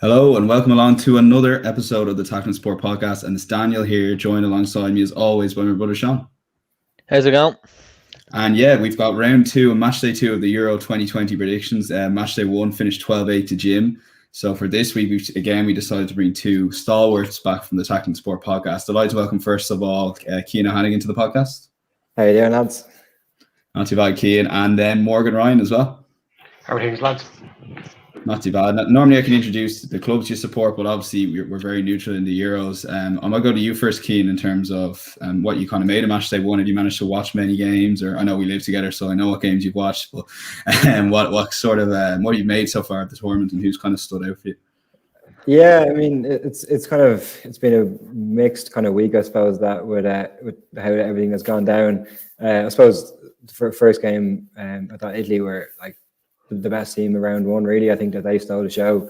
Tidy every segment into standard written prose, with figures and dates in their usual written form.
Hello and welcome along to another episode of the Tackling Sport podcast. And it's Daniel here, joined alongside me as always by my brother Sean. How's it going? And yeah, we've got round two and match day 2 of the Euro 2020 predictions. Match day 1 finished 12-8 to Jim. So for this week, we decided to bring two stalwarts back from the Tackling Sport podcast. I'd like to welcome first of all Cian O'Hannigan to the podcast. How you doing, lads? Not too bad, Cian. And then Morgan Ryan as well. How are things, lads? Not too bad. Normally I can introduce the clubs you support, but obviously we're very neutral in the Euros. I'm going to go to you first, Cian, in terms of what you kind of made of match day 1. Have you managed to watch many games? Or I know we live together, so I know what games you've watched. But what sort of what you've made so far at the tournament, and who's kind of stood out for you? Yeah, I mean it's been a mixed kind of week, I suppose, that with how everything has gone down. I suppose the first game, I thought Italy were like the best team around one, really. I think that they stole the show.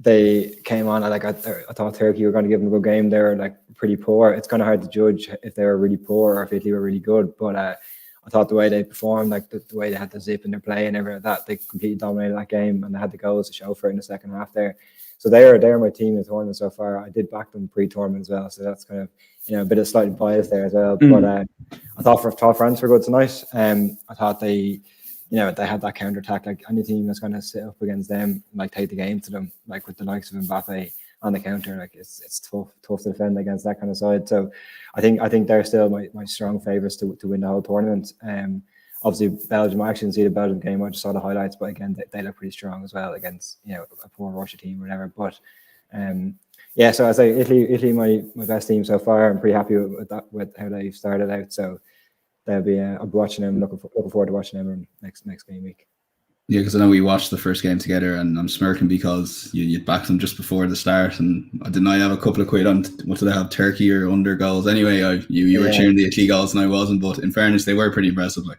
They came on, I thought Turkey were going to give them a good game. They were like pretty poor. It's kind of hard to judge if they were really poor or if Italy were really good, but I thought the way they performed, like the way they had the zip in their play and everything like that, they completely dominated that game, and they had the goals to show for it in the second half there. So they're my team in the tournament so far. I did back them pre-tournament as well, so that's kind of a bit of slightly bias there as well. But I thought France were good tonight. I thought they had that counter attack. Like any team that's going to sit up against them, like take the game to them, like with the likes of Mbappe on the counter, like it's tough to defend against that kind of side. So I think they're still my strong favourites to win the whole tournament. Obviously Belgium, I actually didn't see the Belgium game, I just saw the highlights, but again they look pretty strong as well against a poor Russia team or whatever. But so I say Italy my best team so far. I'm pretty happy with that, with how they started out. So they'll be I'll be watching them, looking forward to watching them next game week. Yeah, because I know we watched the first game together, and I'm smirking because you backed them just before the start, and didn't I have a couple of quid on what did I have, Turkey or under goals? Anyway, you were cheering the Italy goals and I wasn't, but in fairness, they were pretty impressive. Like,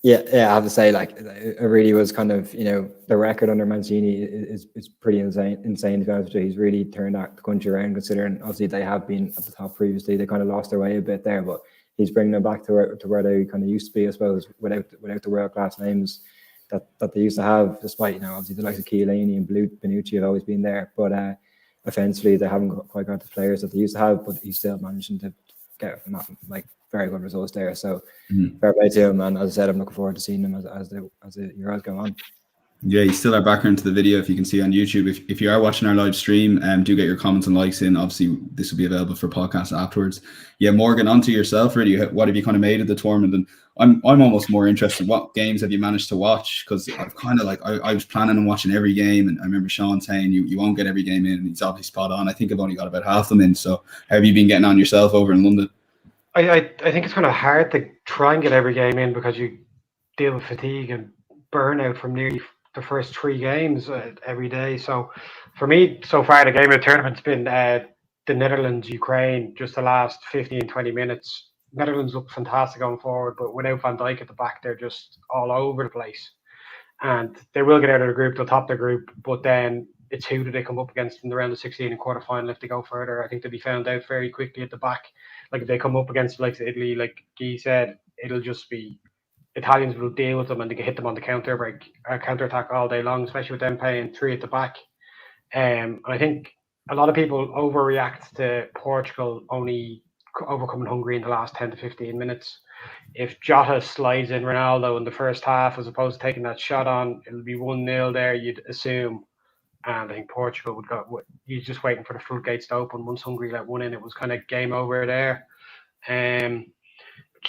yeah, I have to say, like, it really was kind of the record under Mancini is pretty insane. To be honest with you, he's really turned the country around. Considering obviously they have been at the top previously, they kind of lost their way a bit there, but he's bringing them back to where they kind of used to be, I suppose, without the world class names that they used to have, despite obviously the likes of Chiellini and Bonucci have always been there, but offensively they haven't quite got the players that they used to have, but he's still managing to get like very good results there. So fair play to him, and as I said, I'm looking forward to seeing them as the Euros go on. Yeah, you still are background to the video if you can see on YouTube. If you are watching our live stream, do get your comments and likes in. Obviously, this will be available for podcast afterwards. Yeah, Morgan, on to yourself, really. What have you kind of made of the tournament? And I'm almost more interested, what games have you managed to watch? Because I've kind of I was planning on watching every game, and I remember Sean saying you won't get every game in, and he's obviously spot on. I think I've only got about half them in. So how have you been getting on yourself over in London? I think it's kind of hard to try and get every game in because you deal with fatigue and burnout from nearly the first 3 games every day. So for me, so far, the game of the tournament's been the Netherlands-Ukraine, just the last 15, 20 minutes. Netherlands look fantastic going forward, but without Van Dijk at the back, they're just all over the place. And they will get out of the group, they'll top the group, but then it's who do they come up against in the round of 16 and quarterfinal if they go further. I think they'll be found out very quickly at the back. Like if they come up against the likes of Italy, like Guy said, it'll just be Italians will deal with them and they can hit them on the counter attack all day long, especially with them playing 3 at the back. And I think a lot of people overreact to Portugal only overcoming Hungary in the last 10 to 15 minutes. If Jota slides in Ronaldo in the first half as opposed to taking that shot on, it'll be 1-0 there, you'd assume. And I think Portugal would go. You're just waiting for the floodgates to open. Once Hungary let one in, it was kind of game over there.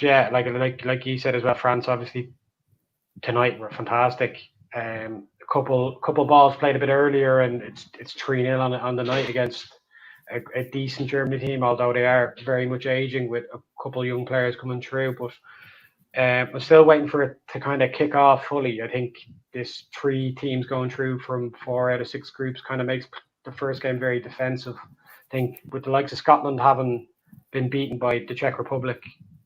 Yeah, like you said as well, France obviously tonight were fantastic. A couple balls played a bit earlier, and it's 3-0 on the night against a decent Germany team, although they are very much aging with a couple of young players coming through. But I'm still waiting for it to kind of kick off fully. I think this 3 teams going through from 4 out of 6 groups kind of makes the first game very defensive. I think with the likes of Scotland having been beaten by the Czech Republic,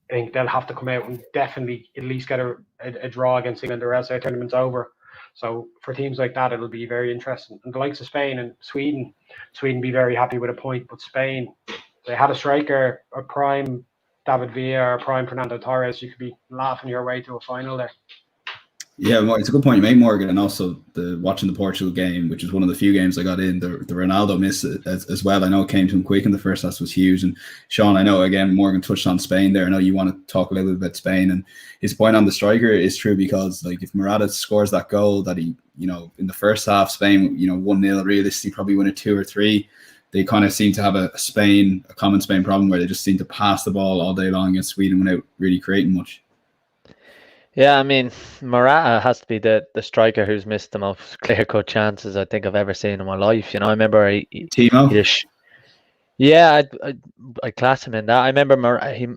I think they'll have to come out and definitely at least get a draw against England, or else their tournament's over. So for teams like that, it'll be very interesting. And the likes of Spain and Sweden be very happy with a point. But Spain, they had a striker, a prime David Villa or prime Fernando Torres. You could be laughing your way to a final there. Yeah, it's a good point you make, Morgan, and also watching the Portugal game, which is one of the few games I got in. The Ronaldo miss as well. I know it came to him quick in the first half, was huge. And Sean, I know again Morgan touched on Spain there. I know you want to talk a little bit about Spain, and his point on the striker is true, because like if Morata scores that goal that he, in the first half, Spain, 1-0, realistically probably win it 2 or 3. They kind of seem to have a common Spain problem where they just seem to pass the ball all day long against Sweden without really creating much. Yeah, I mean, Morata has to be the striker who's missed the most clear-cut chances I think I've ever seen in my life. I remember Timo? Yeah, I class him in that. I remember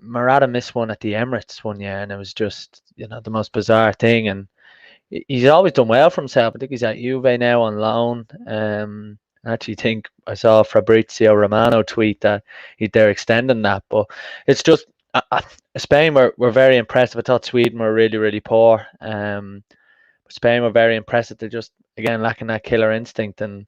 Morata missed one at the Emirates one year, and it was just, the most bizarre thing. And he's always done well for himself. I think he's at Juve now on loan. I actually think I saw Fabrizio Romano tweet that they're extending that. But it's just, Spain were very impressive. I thought Sweden were really, really poor. Spain were very impressive. They're just, again, lacking that killer instinct. And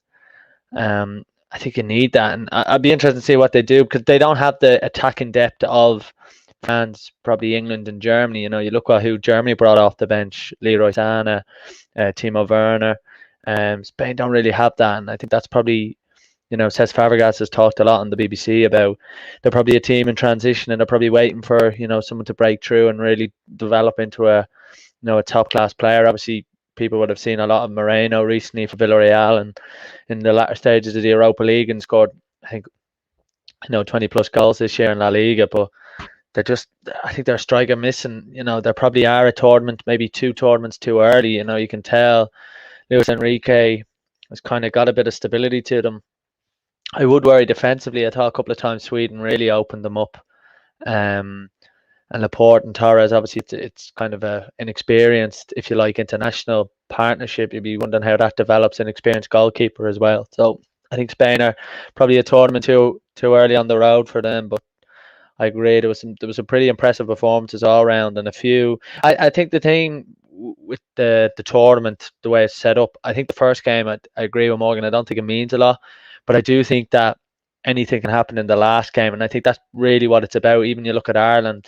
I think you need that. And I'd be interested to see what they do, because they don't have the attacking depth of France, probably England and Germany. You look at who Germany brought off the bench: Leroy Sané, Timo Werner. Spain don't really have that. And I think that's probably, Cesc Fabregas has talked a lot on the BBC about they're probably a team in transition, and they're probably waiting for, someone to break through and really develop into a top class player. Obviously, people would have seen a lot of Moreno recently for Villarreal and in the latter stages of the Europa League, and scored, I think, 20 plus goals this year in La Liga. But I think they're a striker missing. They probably are a tournament, maybe 2 tournaments too early. You can tell Luis Enrique has kind of got a bit of stability to them. I would worry defensively. I thought a couple of times Sweden really opened them up. And Laporte and Torres, obviously, it's kind of a inexperienced, if you like, international partnership. You'd be wondering how that develops an experienced goalkeeper as well. So I think Spain are probably a tournament too early on the road for them. But I agree, there was some pretty impressive performances all around, and a few. I think the thing with the tournament, the way it's set up, I think the first game, I agree with Morgan. I don't think it means a lot, but I do think that anything can happen in the last game, and I think that's really what it's about. Even you look at Ireland,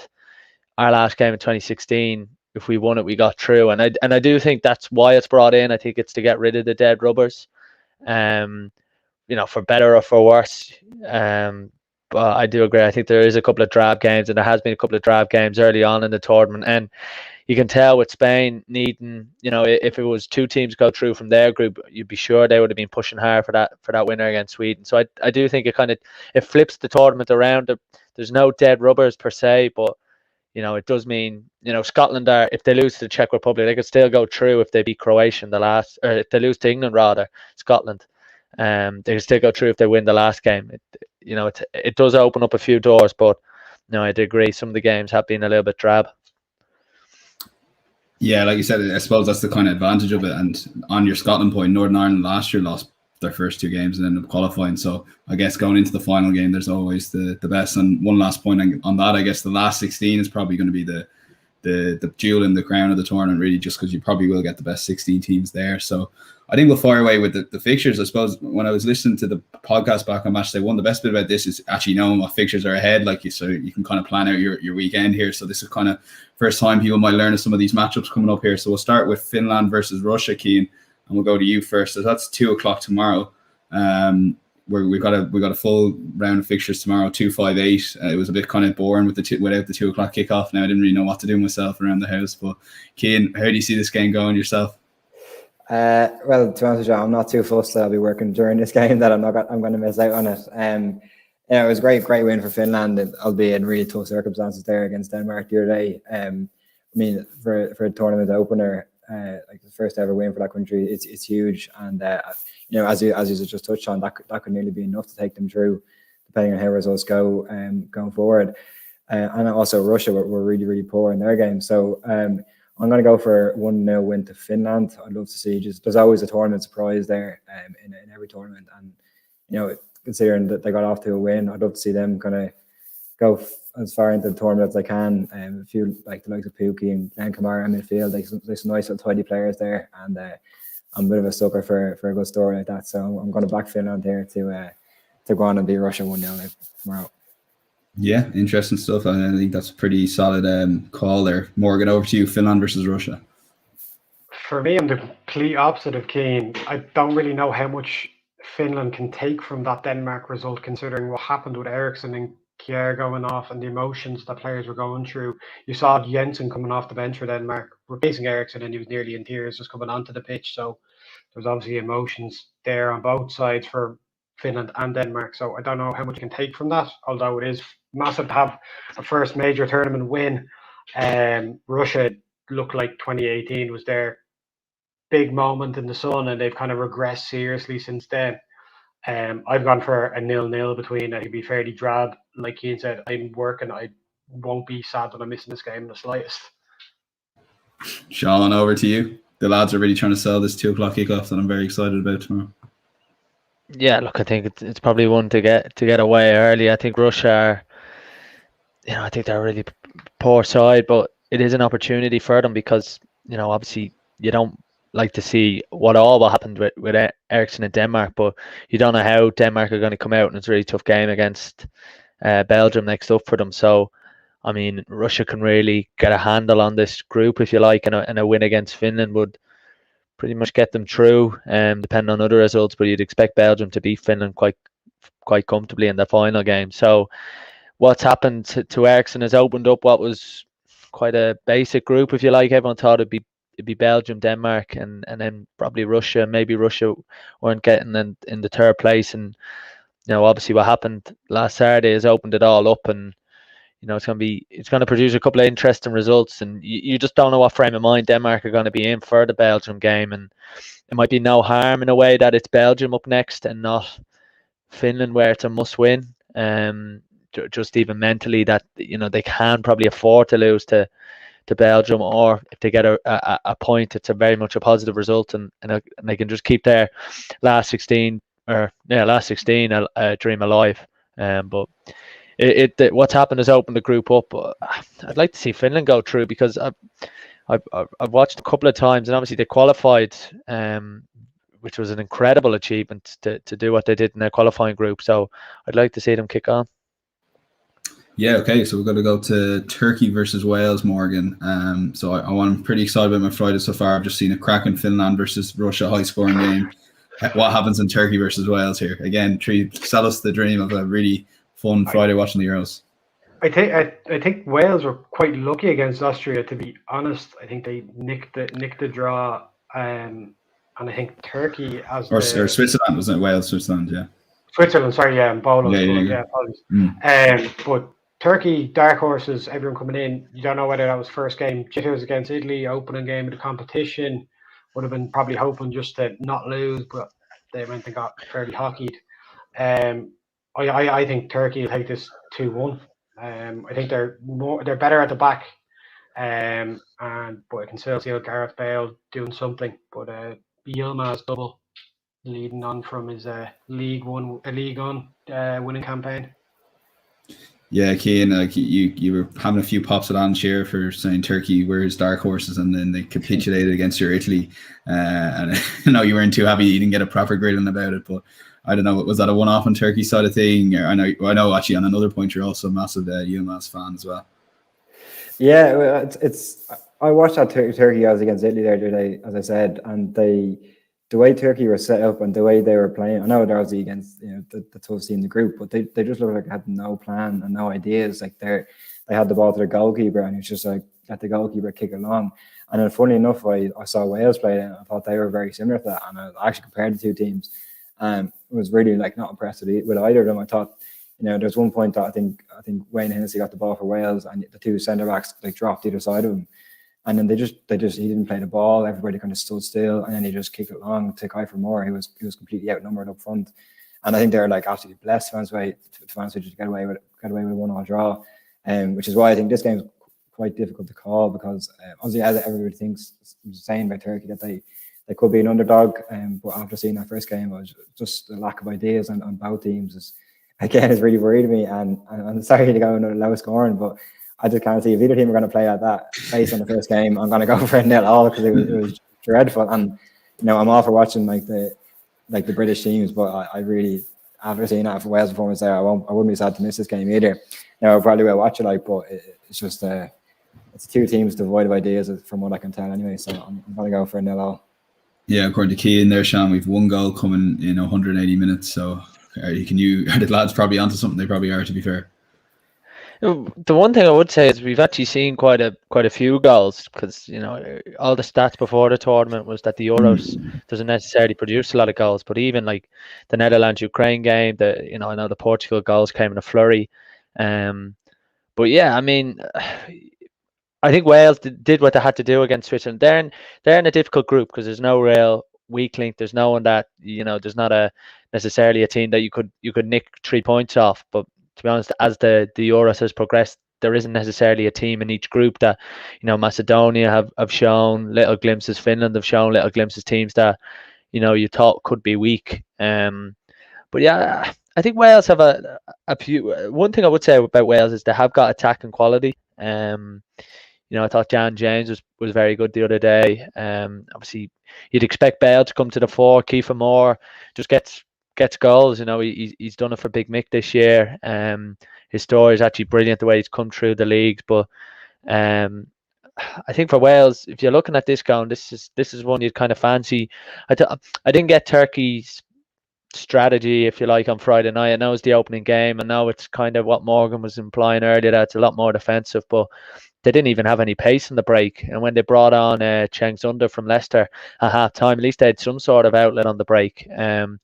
our last game in 2016, if we won it, we got through, and I do think that's why it's brought in. I think it's to get rid of the dead rubbers, for better or for worse. But I do agree. I think there is a couple of drab games, and there has been a couple of drab games early on in the tournament, and you can tell with Spain needing, if it was 2 teams go through from their group, you'd be sure they would have been pushing hard for that winner against Sweden. So I do think it flips the tournament around. There's no dead rubbers per se, but it does mean, Scotland are, if they lose to the Czech Republic, they could still go through if they beat Croatia in the last, or if they lose to England rather, Scotland. They can still go through if they win the last game. It does open up a few doors, but no, I'd agree. Some of the games have been a little bit drab. Yeah, like you said, I suppose that's the kind of advantage of it. And on your Scotland point, Northern Ireland last year lost their first 2 games and ended up qualifying. So I guess going into the final game, there's always the best. And one last point on that, I guess the last 16 is probably going to be the jewel in the crown of the tournament, really, just because you probably will get the best 16 teams there. So I think we'll fire away with the fixtures. I suppose when I was listening to the podcast back on Matchday, the best bit about this is actually knowing what fixtures are ahead, so you can kind of plan out your weekend here. So this is kind of first time people might learn of some of these matchups coming up here. So we'll start with Finland versus Russia, Cian, and we'll go to you first. So that's 2:00 tomorrow. We've got a full round of fixtures tomorrow, 2-5-8. It was a bit kind of boring without the 2:00 kickoff. Now I didn't really know what to do myself around the house. But Cian, how do you see this game going yourself? Well, to be honest with you, I'm not too fussed that I'll be working during this game, that I'm going to miss out on it. It was a great win for Finland, albeit in really tough circumstances there against Denmark the other day. For a tournament opener, like the first ever win for that country, it's huge. And as you just touched on, that could nearly be enough to take them through, depending on how results go going forward. And also Russia were really, really poor in their game. So I'm going to go for 1-0 win to Finland. I'd love to see, there's always a tournament surprise there in every tournament. And, considering that they got off to a win, I'd love to see them kind of go as far into the tournament as they can. A few, like the likes of Pukki and Glenn Kamara in midfield, there's some nice little tidy players there. And I'm a bit of a sucker for a good story like that. So I'm going to back Finland here to go on and beat Russia 1-0 tomorrow. Yeah, interesting stuff. I think that's a pretty solid call there. Morgan, over to you. Finland versus Russia. For me, I'm the complete opposite of Keane. I don't really know how much Finland can take from that Denmark result, considering what happened with Erickson and Kjær going off and the emotions that players were going through. You saw Jensen coming off the bench for Denmark, replacing Erickson, and he was nearly in tears just coming onto the pitch. So there's obviously emotions there on both sides for Finland and Denmark. So I don't know how much you can take from that, although it is massive to have a first major tournament win. Russia looked like 2018 was their big moment in the sun, and they've kind of regressed seriously since then. I've gone for a 0-0 between. I could be fairly drab. Like Cian said, I'm working. I won't be sad that I'm missing this game in the slightest. Sean, over to you. The lads are really trying to sell this 2:00 kickoff that I'm very excited about tomorrow. Yeah, look, I think it's probably one to get away early. I think Russia are, I think they're a really poor side, but it is an opportunity for them because, obviously you don't like to see what happened with Erickson in Denmark, but you don't know how Denmark are going to come out, and it's a really tough game against Belgium next up for them. So, I mean, Russia can really get a handle on this group, if you like, and a win against Finland would pretty much get them through, depending on other results. But you'd expect Belgium to beat Finland quite comfortably in the final game. So, what's happened to Erickson has opened up what was quite a basic group, if you like. Everyone thought it'd be Belgium, Denmark, and then probably Russia. Maybe Russia weren't getting in the third place, and obviously what happened last Saturday has opened it all up, and it's going to produce a couple of interesting results, and you just don't know what frame of mind Denmark are going to be in for the Belgium game, and it might be no harm in a way that it's Belgium up next and not Finland, where it's a must win. Just even mentally that they can probably afford to lose to Belgium, or if they get a point, it's a very much a positive result, and they can just keep their last 16 dream alive. But what's happened has opened the group up. I'd like to see Finland go through, because I've watched a couple of times, and obviously they qualified, which was an incredible achievement to do what they did in their qualifying group. So I'd like to see them kick on. Yeah, okay, so we're going to go to Turkey versus Wales, Morgan. So I'm pretty excited about my Friday so far. I've just seen a cracking Finland versus Russia high-scoring game. What happens in Turkey versus Wales here? Again, sell us the dream of a really fun Friday watching the Euros. I think Wales were quite lucky against Austria, to be honest. I think they nicked the draw, and I think Turkey or Switzerland, wasn't it? Wales, Switzerland, yeah. Switzerland, sorry, yeah, and Bolo. Yeah, apologies. But Turkey, dark horses, everyone coming in. You don't know whether that was first game. Jitters against Italy, opening game of the competition. Would have been probably hoping just to not lose, but they went and got fairly hockeyed. I think Turkey will take this 2-1. I think they're better at the back, but I can still see Gareth Bale doing something. But Yilmaz double leading on from his League One winning campaign. Yeah, Cian, you were having a few pops at Ange here for saying Turkey were his dark horses, and then they capitulated against your Italy. And you weren't too happy you didn't get a proper grilling about it, but I don't know, was that a one-off on Turkey side of thing? Or I know actually on another point you're also a massive Yilmaz fan as well. Yeah, I watched that Turkey as against Italy there today, as I said, and the way Turkey were set up and the way they were playing, I know they're obviously against the toughest team in the group, but they just looked like they had no plan and no ideas. Like they had the ball to their goalkeeper, and it's just like let the goalkeeper kick along. And then funny enough, I saw Wales play, and I thought they were very similar to that. And I actually compared the two teams, and was really not impressed with either of them. I thought, there's one point that I think Wayne Hennessy got the ball for Wales, and the two centre backs dropped either side of him. And then he didn't play the ball. Everybody kind of stood still, and then he just kicked it long to Kai for more. He was completely outnumbered up front, and I think they're absolutely blessed to just get away with a 1-1 draw, which is why I think this game is quite difficult to call, because obviously as everybody thinks, saying about Turkey that they could be an underdog, but after seeing that first game, it was just the lack of ideas on both teams is really worried me, and I'm sorry to go into the lowest scoring, but I just can't see if either team are going to play at that pace on the first game. I'm going to go for a 0-0 because it was dreadful. And I'm all for watching the British teams, but I really, after seeing that for Wales performance there, I wouldn't be sad to miss this game either. I probably will watch it, but it's just it's two teams devoid of ideas, from what I can tell anyway. So I'm going to go for a 0-0. Yeah, according to Cian there, Sean, we've 1 goal coming in 180 minutes. So are the lads probably onto something? They probably are, to be fair. The one thing I would say is we've actually seen quite a few goals, because all the stats before the tournament was that the Euros doesn't necessarily produce a lot of goals, but even like the Netherlands-Ukraine game, I know the Portugal goals came in a flurry, but yeah, I mean, I think Wales did what they had to do against Switzerland. They're in a difficult group because there's no real weak link. There's no one that there's not necessarily a team that you could nick 3 points off. But to be honest, as the Euros has progressed, there isn't necessarily a team in each group that Macedonia have shown little glimpses. Finland have shown little glimpses. Teams that you thought could be weak. But yeah, I think Wales have a few. One thing I would say about Wales is they have got attacking quality. I thought Jan James was very good the other day. Obviously, you'd expect Bale to come to the fore. Kiefer Moore just gets goals. He's done it for Big Mick this year. His story is actually brilliant, the way he's come through the leagues. But I think for Wales, if you're looking at this going, this is one you'd kind of fancy. I didn't get Turkey's strategy, if you like, on Friday night. I know it's the opening game, and now it's kind of what Morgan was implying earlier, that it's a lot more defensive, but they didn't even have any pace in the break. And when they brought on Cheng Zunder from Leicester at half time, at least they had some sort of outlet on the break. But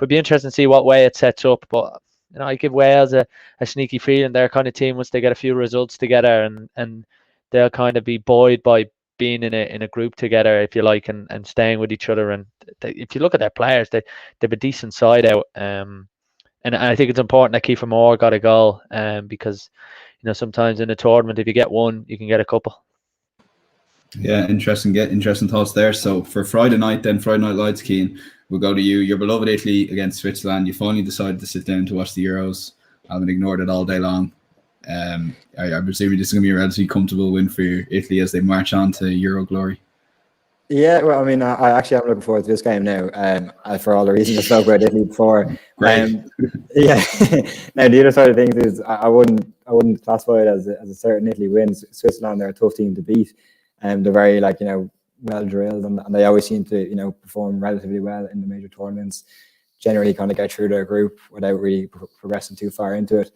it'd be interesting to see what way it sets up. But I give Wales a sneaky feeling they're kind of team once they get a few results together, and they'll kind of be buoyed by being in a group together, if you like, and staying with each other. And if you look at their players, they've a decent side out. And I think it's important that Kiefer Moore got a goal, because sometimes in a tournament, if you get one, you can get a couple. Yeah, interesting thoughts there. So for Friday night lights, Cian, we'll go to you. Your beloved Italy against Switzerland. You finally decided to sit down to watch the Euros. I haven't ignored it all day long. I'm assuming this is going to be a relatively comfortable win for Italy as they march on to Euro glory. Yeah, well, I mean, I actually am looking forward to this game now. For all the reasons I spoke about Italy before. Great. Yeah. Now the other side of things is I wouldn't classify it as a certain Italy win. Switzerland, they're a tough team to beat, and they're very well drilled, and they always seem to perform relatively well in the major tournaments. Generally, kind of get through their group without really progressing too far into it.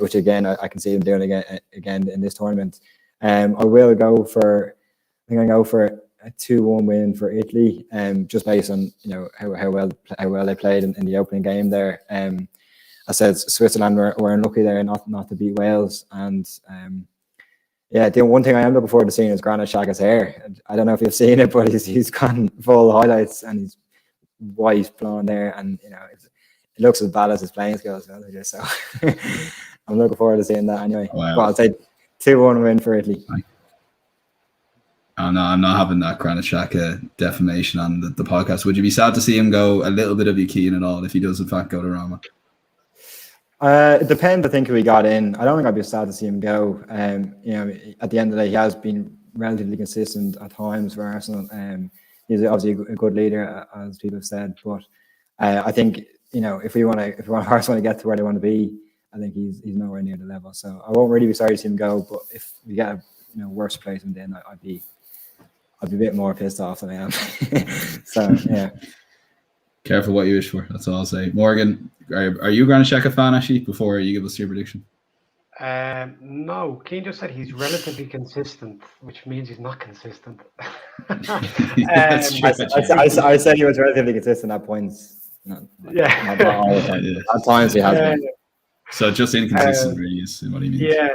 Which again, I can see them doing again in this tournament. I will go for a 2-1 win for Italy, just based on how well they played in the opening game there. I said Switzerland were unlucky there not to beat Wales, and yeah, the one thing I am looking forward to seeing is Granit Xhaka's hair. I don't know if you've seen it, but he's gone full highlights, and he's white blonde there, and it looks as bad as his playing skills. So I'm looking forward to seeing that anyway. Wow. But I'll say 2-1 win for Italy. I'm not having that Granit Xhaka defamation on the podcast. Would you be sad to see him go a little bit of you, Cian, at all if he does in fact go to Roma? It depends. I think if we got in, I don't think I'd be sad to see him go. At the end of the day, he has been relatively consistent at times for Arsenal. He's obviously a good leader, as people have said. But I think if Arsenal to get to where they want to be, I think he's nowhere near the level. So I won't really be sorry to see him go. But if we get a worse placement, then I'd be a bit more pissed off than I am. So yeah. Careful what you wish for. That's all I'll say. Morgan, are you a Granit Xhaka fan actually? Before you give us your prediction. No, Cian just said he's relatively consistent, which means he's not consistent. I said he was relatively consistent at points. Not all the time. At times he has been. So just inconsistent, really, is what he means. Yeah,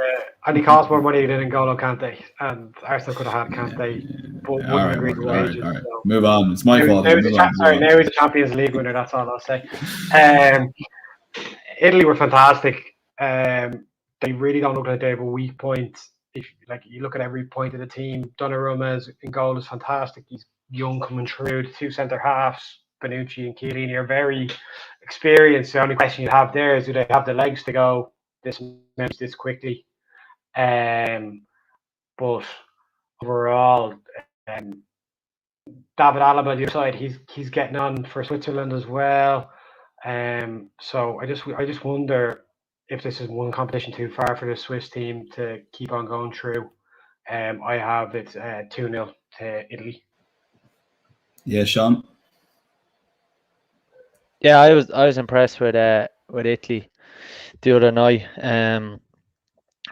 and he costs more money than N'Golo Kante, and Arsenal could have had Kante, but wouldn't agree to wages. All right. So. Move on. It's my fault. Now he's a Champions League winner. That's all I'll say. Italy were fantastic. They really don't look like they have a weak point. If you look at every point of the team, Donnarumma's in goal is fantastic. He's young coming through. The two centre halves, Bonucci and Chiellini, are very experienced. The only question you have there is, do they have the legs to go this quickly? But overall, David Alaba, the other side, he's getting on for Switzerland as well. So I just wonder if this is one competition too far for the Swiss team to keep on going through. I have it 2-0 to Italy. Yeah, Sean. Yeah, I was impressed with Italy the other night.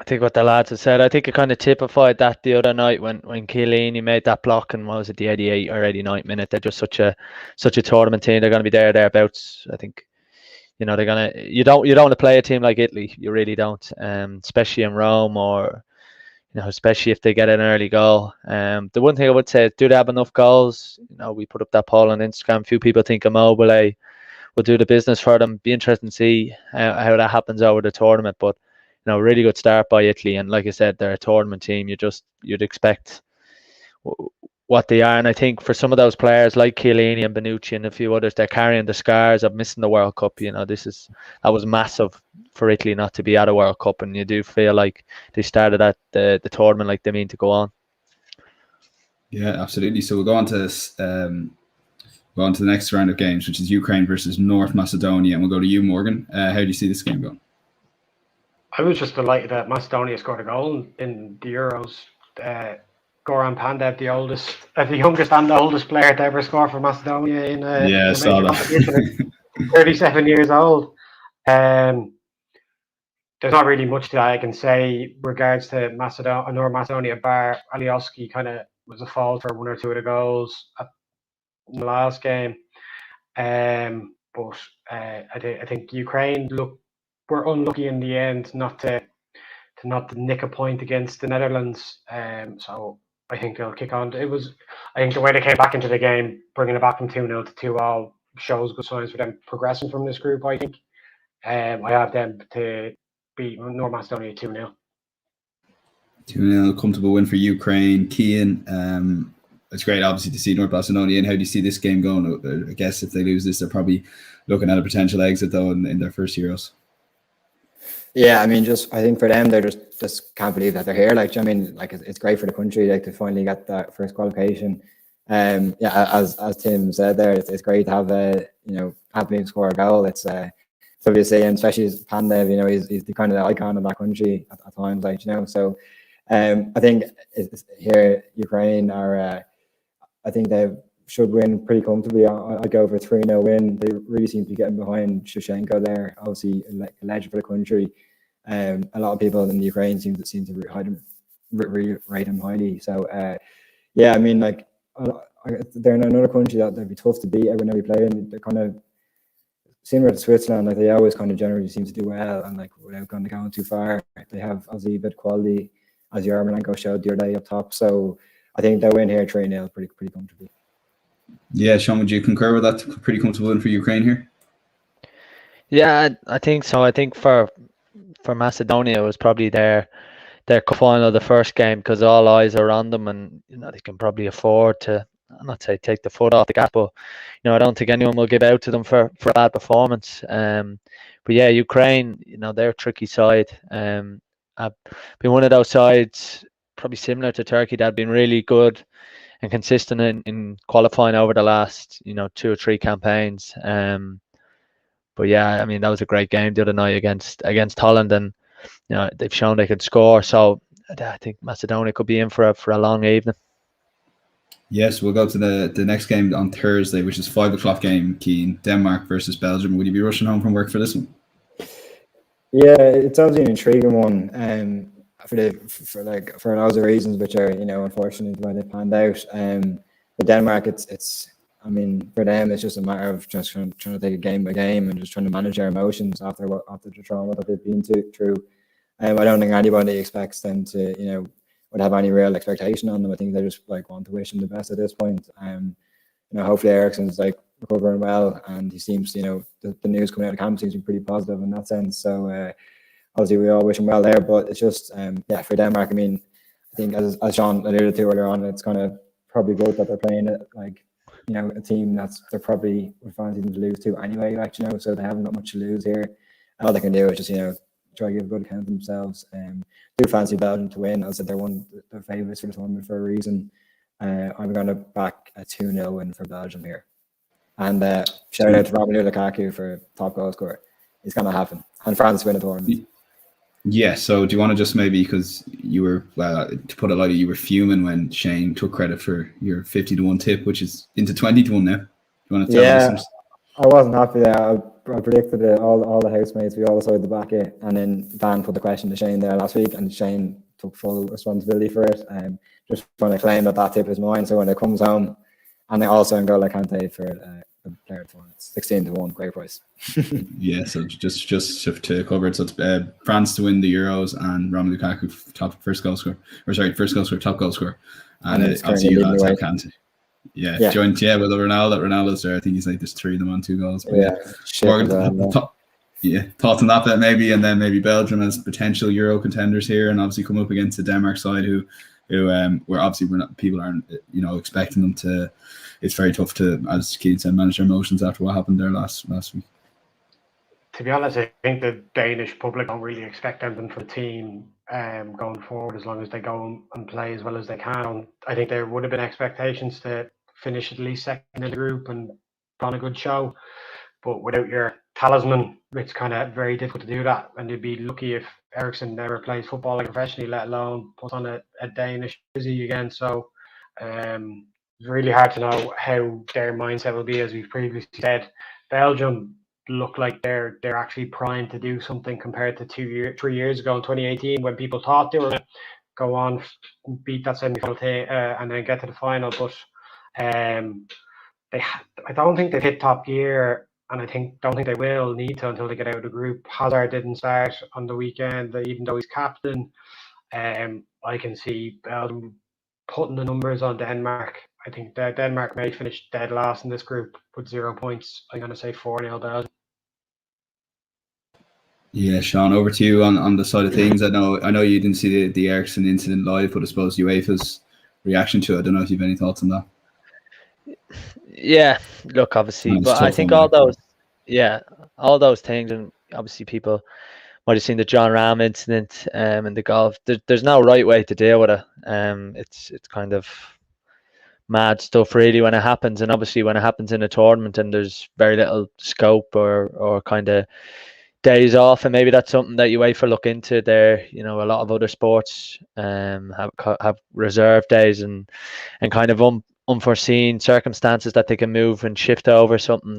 I think what the lads have said, I think it kind of typified that the other night when Chiellini made that block, and what was it, the 88 or 89th minute. They're just such a tournament team. They're going to be thereabouts. I think, they're gonna. You don't want to play a team like Italy. You really don't. Especially in Rome, or especially if they get an early goal. The one thing I would say is, do they have enough goals? We put up that poll on Instagram. A few people think Immobile will do the business for them. Be interesting to see how that happens over the tournament. But really good start by Italy, and like I said, they're a tournament team. You'd expect what they are, and I think for some of those players like Chiellini and Bonucci and a few others, they're carrying the scars of missing the World Cup. That was massive for Italy not to be at a World Cup, and you do feel like they started at the tournament like they mean to go on. Yeah, absolutely. So we'll go on to this. Go on to the next round of games, which is Ukraine versus North Macedonia, and we'll go to you, Morgan. How do you see this game going? I was just delighted that Macedonia scored a goal in the Euros. Goran Pandev, the youngest and the oldest player to ever score for Macedonia in a major competition, 37 years old. There's not really much that I can say regards to North Macedonia, bar Alioski kind of was a fault for one or two of the goals in the last game. But I think Ukraine were unlucky in the end not to nick a point against the Netherlands. So I think they'll kick on. I think the way they came back into the game, bringing it back from 2-0 to 2-2, shows good signs for them progressing from this group, I think. I have them to beat North Macedonia 2-0. 2-0, comfortable win for Ukraine. Cian, it's great, obviously, to see North Macedonia. And how do you see this game going? I guess if they lose this, they're probably looking at a potential exit, though, in their first Euros. Yeah, I mean, I think for them, they're just can't believe that they're here. It's great for the country, to finally get that first qualification. As Tim said there, it's great to have happening to score a goal. It's obviously, and especially as Pandev, he's the kind of the icon of that country at times, So I think here Ukraine are. I think they should win pretty comfortably. I'd go for a 3-0 win. They really seem to be getting behind Shevchenko there. Obviously, a legend for the country. A lot of people in the Ukraine seem to rate him highly. So, I mean, they're in another country that they'd be tough to beat every time we play. And they're kind of similar to Switzerland. They always kind of generally seem to do well, and without kind of going too far, they have obviously a bit of quality, as Yarmolenko showed the other day up top. So I think they'll win here 3-0 pretty comfortably. Yeah, Sean, would you concur with that? Pretty comfortable win for Ukraine here? Yeah, I think so. I think for Macedonia, it was probably their cup final, the first game, because all eyes are on them, and they can probably afford to, I'm not say take the foot off the gas, but I don't think anyone will give out to them for a bad performance. But yeah, Ukraine, they're a tricky side. I've been one of those sides, probably similar to Turkey, that have been really good and consistent in qualifying over the last 2 or 3 campaigns. But yeah, I mean, that was a great game the other night against Holland, and they've shown they could score. So I think Macedonia could be in for a long evening. Yes, we'll go to the next game on Thursday, which is 5:00 game, Cian. Denmark versus Belgium. Will you be rushing home from work for this one? Yeah, it's obviously an intriguing one. For lots of reasons, which are unfortunately why they panned out. For Denmark, it's I mean, for them, it's just a matter of just trying to take it game by game and just trying to manage their emotions after the trauma that they've been through. I don't think anybody expects them to would have any real expectation on them. I think they just want to wish them the best at this point. Hopefully Erickson's recovering well, and he seems the news coming out of camp seems to be pretty positive in that sense. So obviously we all wish him well there, but it's just for Denmark. I mean, I think as Sean alluded to earlier on, it's kind of probably good that they're playing a team they're probably would fancy them to lose to anyway. So they haven't got much to lose here. All they can do is just try to give a good account of themselves. Do fancy Belgium to win. As I said, they're their favourites for the tournament for a reason. I'm going to back a 2-0 win for Belgium here. And shout out to Romelu Lukaku for top goal scorer. It's going to happen. And France win the tournament. Yeah, so do you want to just maybe, because you were, to put it lightly, you were fuming when Shane took credit for your 50-1 tip, which is into 20-1 now. You want to tell the listeners? I wasn't happy there. I predicted it, all the housemates, we all decided to back it, and then Dan put the question to Shane there last week, and Shane took full responsibility for it. Just want to claim that tip is mine, so when it comes home, and they also in goal, I can't take for a player to win. It's 16-1, great price. Yeah, so just to cover it, so it's France to win the Euros and Romelu Lukaku first goal scorer, top goal scorer, and obviously you lads have Kante. Yeah, joint with Ronaldo. Ronaldo's there. I think he's like there's 3 of them on 2 goals. But Morgan, thoughts on that bet maybe, and then maybe Belgium as potential Euro contenders here, and obviously come up against the Denmark side who people aren't expecting them to. It's very tough to, as Kieran said, manage their emotions after what happened there last week. To be honest, I think the Danish public don't really expect anything from the team going forward, as long as they go and play as well as they can. I think there would have been expectations to finish at least second in the group and put on a good show, but without your talisman, it's kind of very difficult to do that. And you'd be lucky if Erickson never plays football like professionally, let alone puts on a Danish jersey again. So it's really hard to know how their mindset will be. As we've previously said, Belgium look like they're actually primed to do something compared to 3 years ago in 2018, when people thought they were going to go on, beat that semi-final and then get to the final. But I don't think they've hit top gear, and I don't think they will need to until they get out of the group. Hazard didn't start on the weekend, even though he's captain. I can see Belgium putting the numbers on Denmark. I think that Denmark may finish dead last in this group with 0 points. I'm going to say 4-0 Belgium. Yeah, Sean, over to you on the side of things. I know you didn't see the Erickson incident live, but I suppose UEFA's reaction to it, I don't know if you have any thoughts on that. Yeah, look, obviously, but I think all those things, and obviously people might have seen the John Ram incident in the golf. There's no right way to deal with it. It's kind of mad stuff really when it happens, and obviously when it happens in a tournament and there's very little scope or kind of days off, and maybe that's something that UEFA look into there. A lot of other sports have reserve days and kind of unforeseen circumstances that they can move and shift over something.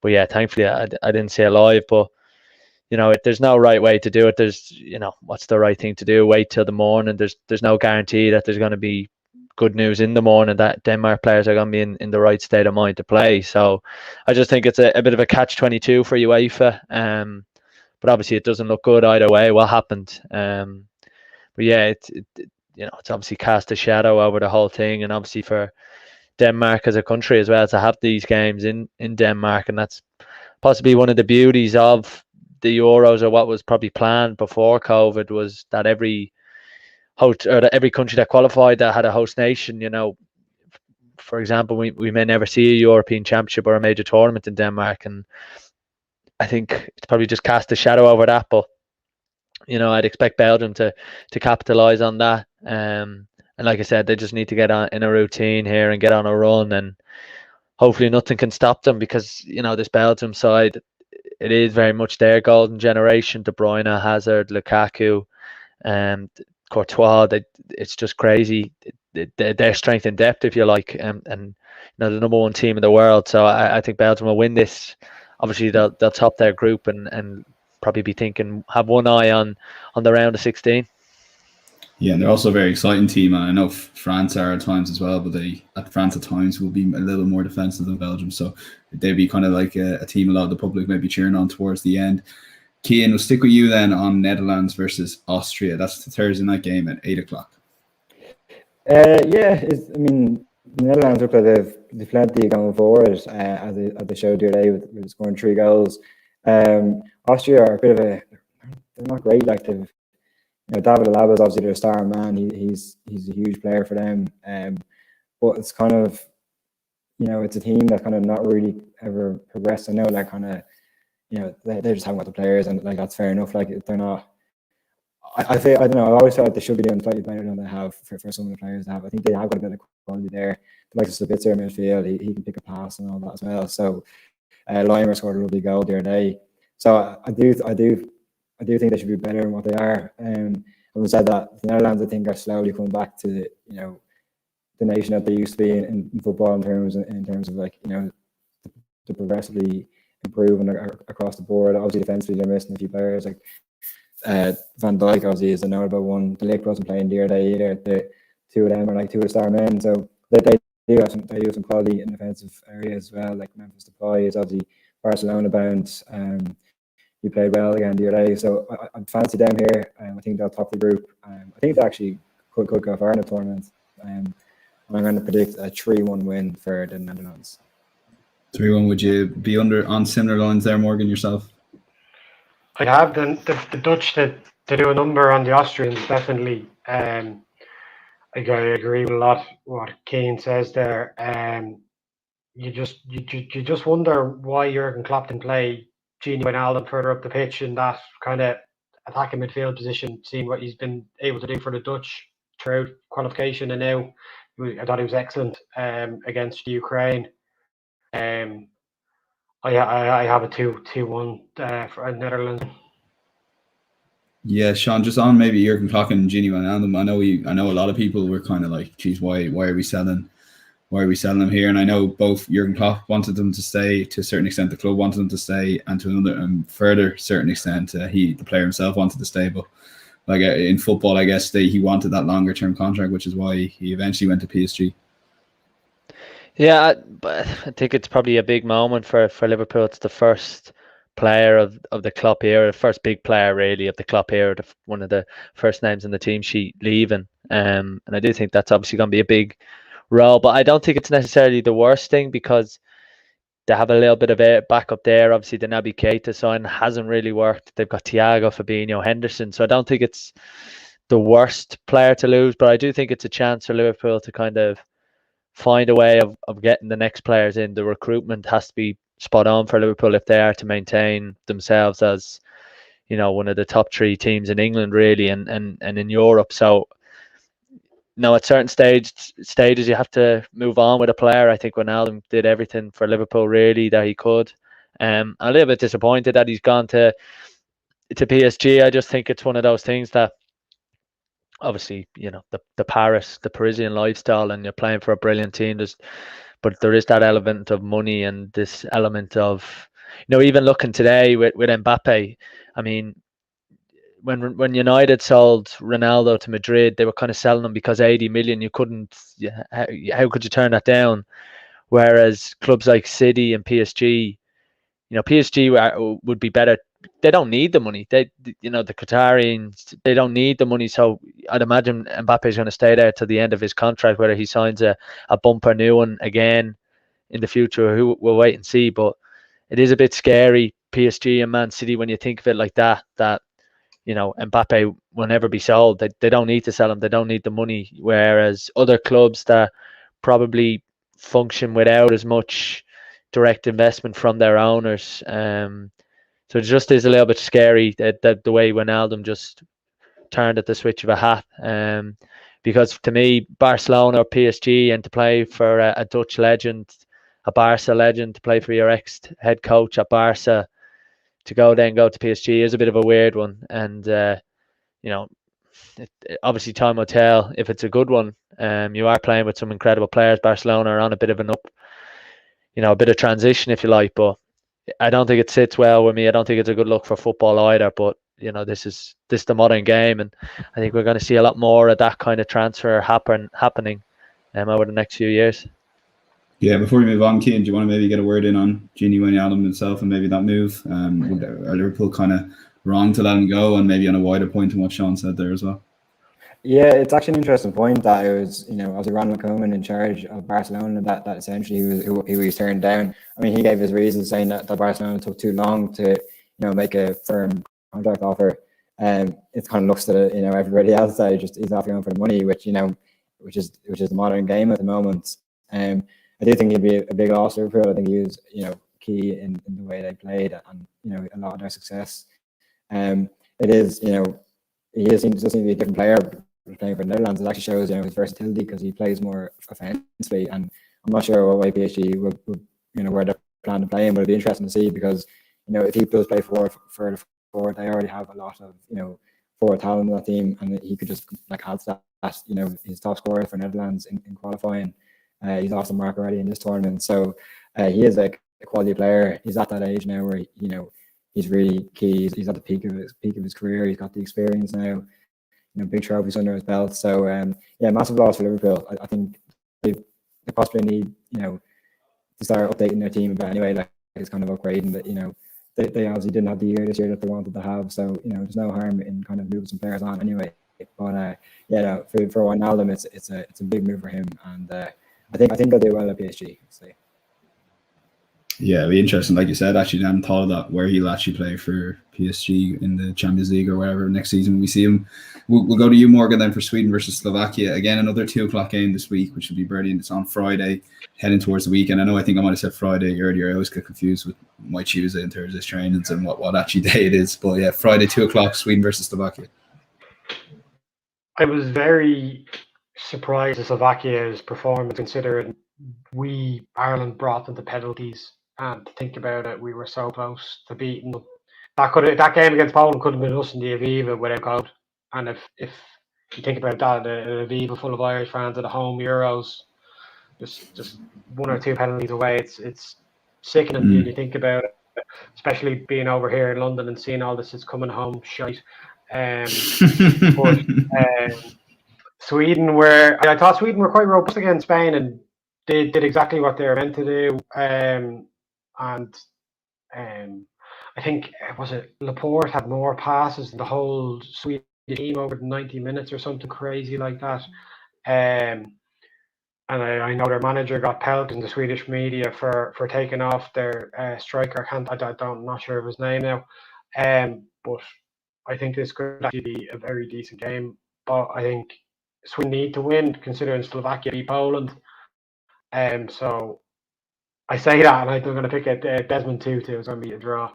But yeah, thankfully I didn't see it live, but there's no right way to do it. There's what's the right thing to do? Wait till the morning. There's no guarantee that there's going to be good news in the morning that Denmark players are going to be in the right state of mind to play. So I just think it's a bit of a catch-22 for UEFA. But obviously it doesn't look good either way what happened. But yeah, it's obviously cast a shadow over the whole thing, and obviously for Denmark as a country as well to have these games in Denmark, and that's possibly one of the beauties of the Euros, or what was probably planned before COVID, was that every country that qualified that had a host nation. For example, we may never see a European Championship or a major tournament in Denmark, and I think it's probably just cast a shadow over that. But I'd expect Belgium to capitalise on that. And like I said, they just need to get on in a routine here and get on a run, and hopefully nothing can stop them, because this Belgium side, it is very much their golden generation. De Bruyne, Hazard, Lukaku, Courtois. It's just crazy. Their strength in depth, if you like, and the number one team in the world. So I think Belgium will win this. Obviously, they'll top their group and probably be thinking, have one eye on the round of 16. Yeah, and they're also a very exciting team, and I know France are at times as well, but France at times will be a little more defensive than Belgium, so they'd be kind of like a team a lot of the public may be cheering on towards the end. Cian, we'll stick with you then on Netherlands versus Austria. That's the Thursday night game at 8:00. The Netherlands look like they've plenty going forward, as they showed the other day with scoring 3 goals. Austria are a bit of they're not great. Like David Alaba is obviously their star man. He's a huge player for them. But it's kind of, it's a team that kind of not really ever progressed. I know, like, kind of, they just haven't got the players, and like that's fair enough. Like they're not. I don't know. I always felt like they should be doing slightly better than they have for some of the players they have. I think they have got a bit of quality there. Like Sabitzer in midfield, he can pick a pass and all that as well. So Leimer scored a lovely goal the other day. So I do I do think they should be better than what they are. Having said that, the Netherlands, I think, are slowly coming back to the nation that they used to be in football in terms of like to progressively improve and across the board. Obviously, defensively they're missing a few players like Van Dijk. Obviously, is a notable one. De Ligt wasn't playing the other day either. The two of them are like two of the star men, so they do have some quality in defensive areas as well. Like Memphis Depay is obviously Barcelona bound. He played well again the other day, so I fancy them here. I think they'll top the group. I think they actually could go far in the tournament. I'm going to predict a 3-1 win for the Netherlands. 3-1. Would you be on similar lines there, Morgan, yourself? I have the Dutch to do a number on the Austrians, definitely. I agree with a lot what Cian says there. You just wonder why Jurgen Klopp didn't play Gini Wijnaldum further up the pitch in that kind of attacking midfield position, seeing what he's been able to do for the Dutch throughout qualification, and now I thought he was excellent against Ukraine. I have a 2-1 for Netherlands. Yeah, Sean, just on maybe Jurgen Klopp and Gini Wijnaldum. I know a lot of people were kind of like, geez, why are we selling them here? And I know both Jurgen Klopp wanted them to stay to a certain extent, the club wanted them to stay, and to another further certain extent, the player himself wanted to stay. But like in football, I guess he wanted that longer term contract, which is why he eventually went to PSG. Yeah, but I think it's probably a big moment for Liverpool. It's the first player of the Klopp era, the first big player really of the Klopp era, one of the first names in the team sheet leaving. And I do think that's obviously going to be a big role, but I don't think it's necessarily the worst thing, because they have a little bit of a backup there. Obviously, the Naby Keita sign hasn't really worked. They've got Thiago, Fabinho, Henderson, so I don't think it's the worst player to lose, but I do think it's a chance for Liverpool to kind of find a way of getting the next players in. The recruitment has to be spot on for Liverpool if they are to maintain themselves as one of the top 3 teams in England really, and in Europe. So at certain stages you have to move on with a player. I think Wijnaldum did everything for Liverpool really that he could. I'm a little bit disappointed that he's gone to PSG. I just think it's one of those things that obviously the Parisian lifestyle, and you're playing for a brilliant team, but there is that element of money, and this element of even looking today with Mbappe. I mean, when United sold Ronaldo to Madrid, they were kind of selling him because 80 million, you couldn't, how could you turn that down? Whereas clubs like City and PSG, PSG would be better. They don't need the money. The Qatarians, they don't need the money. So I'd imagine Mbappe is going to stay there till the end of his contract, whether he signs a bumper new one again in the future. We'll wait and see. But it is a bit scary, PSG and Man City, when you think of it like that Mbappe will never be sold. They don't need to sell him. They don't need the money. Whereas other clubs that probably function without as much direct investment from their owners. So it just is a little bit scary that the way Wijnaldum just turned at the switch of a hat. Because to me, Barcelona or PSG, and to play for a Dutch legend, a Barca legend, to play for your ex-head coach at Barca, to go to PSG is a bit of a weird one. And, obviously time will tell if it's a good one. You are playing with some incredible players. Barcelona are on a bit of a bit of transition, if you like, but I don't think it sits well with me. I don't think it's a good look for football either. But this is the modern game, and I think we're going to see a lot more of that kind of transfer happening over the next few years. Yeah, before we move on, Cian, do you want to maybe get a word in on Gini Wijnaldum himself and maybe that move? Are Liverpool kind of wrong to let him go, and maybe on a wider point in what Sean said there as well? Yeah, it's actually an interesting point that it was, obviously Ronald Koeman in charge of Barcelona that essentially he was turned down. I mean, he gave his reasons, saying that Barcelona took too long to, make a firm contract offer. It kind of looks to everybody else that he's not going for the money, which is the modern game at the moment. I do think he'd be a big loss for Liverpool. I think he was, key in the way they played and a lot of their success. It is, he does seem to be a different player playing for the Netherlands. It actually shows his versatility, because he plays more offensively, and I'm not sure what way PSG will where they're planning to play him, but it'll be interesting to see, because if he does play for the forward. They already have a lot of forward talent on that team, and he could just like add to that. He's top scorer for Netherlands in qualifying. He's off the mark already in this tournament, so he is like a quality player. He's at that age now where he's really key. He's at the peak of his career. He's got the experience now. Big trophies under his belt. So massive loss for Liverpool. I think they possibly need to start updating their team. But anyway, like it's kind of upgrading that they obviously didn't have the year this year that they wanted to have. So there's no harm in kind of moving some players on anyway. But for Wijnaldum, it's a big move for him, and I think they'll do well at PSG. So. Yeah, it'll be interesting. Like you said, actually, I hadn't thought of that, where he'll actually play for PSG in the Champions League or whatever next season when we see him. We'll go to you, Morgan, then for Sweden versus Slovakia. Again, another 2:00 game this week, which will be brilliant. It's on Friday, heading towards the weekend. I think I might have said Friday earlier. I always get confused with my Tuesday and Thursday's trainings and what actually day it is. But yeah, Friday, 2:00, Sweden versus Slovakia. I was very surprised at Slovakia's performance, considering Ireland brought them to penalties. And to think about it, we were so close to beating them. That game against Poland could have been us in the Aviva without goal. And if you think about that, an Aviva full of Irish fans at the home Euros, just one or two penalties away, it's sickening when you think about it. Especially being over here in London and seeing all this is coming home shite. But Sweden I thought Sweden were quite robust against Spain and did exactly what they were meant to do. And I think Laporte had more passes than the whole Swedish team over the 90 minutes or something crazy like that. And I know their manager got pelted in the Swedish media for taking off their striker. I'm not sure of his name now. But I think this could actually be a very decent game. But I think Sweden need to win, considering Slovakia beat Poland. So I say that, and I'm going to pick Desmond Tutu. It's going to be a draw.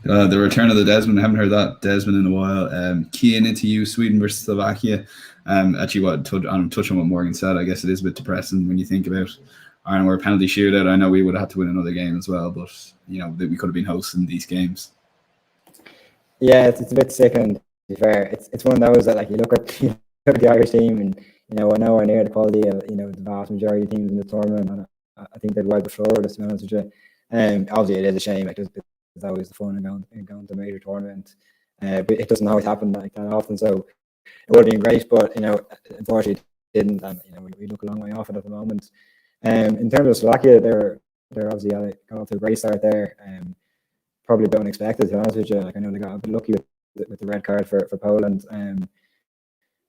The return of the Desmond. I haven't heard that Desmond in a while. Keying into you, Sweden versus Slovakia. Actually, I'm touching on what Morgan said. I guess it is a bit depressing when you think about Ireland were a penalty shootout. I know we would have had to win another game as well, but we could have been hosting these games. Yeah, it's a bit sickening. To be fair, it's one of those that like you look at the Irish team, and we're nowhere near the quality of the vast majority of teams in the tournament, and I think they'd wipe the floor with us, to be honest with you. Obviously, it is a shame. Like, there's always the fun in going to a major tournament, but it doesn't always happen like that often. So it would have been great, but unfortunately, it didn't. And we look a long way off it at the moment. In terms of Slovakia, they're obviously got off to a great start there. Probably a bit unexpected, to be honest with you. Like, I know they got a bit lucky with the red card for Poland.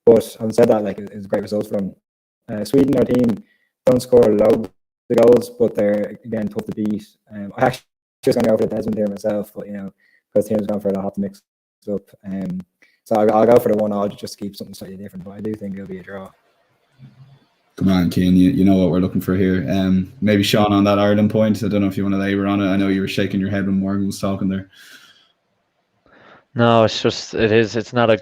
But having said that, like, it was a great result for them. Sweden, our team, don't score loads the goals, but they're again tough to beat. I actually was going to go for the Desmond here myself, but because the team's gone for a lot to mix up. So I'll go for the 1-1 just to keep something slightly different. But I do think it'll be a draw. Come on, Cian, you know what we're looking for here. Maybe Sean on that Ireland point. I don't know if you want to labour on it. I know you were shaking your head when Morgan was talking there. No, it's not a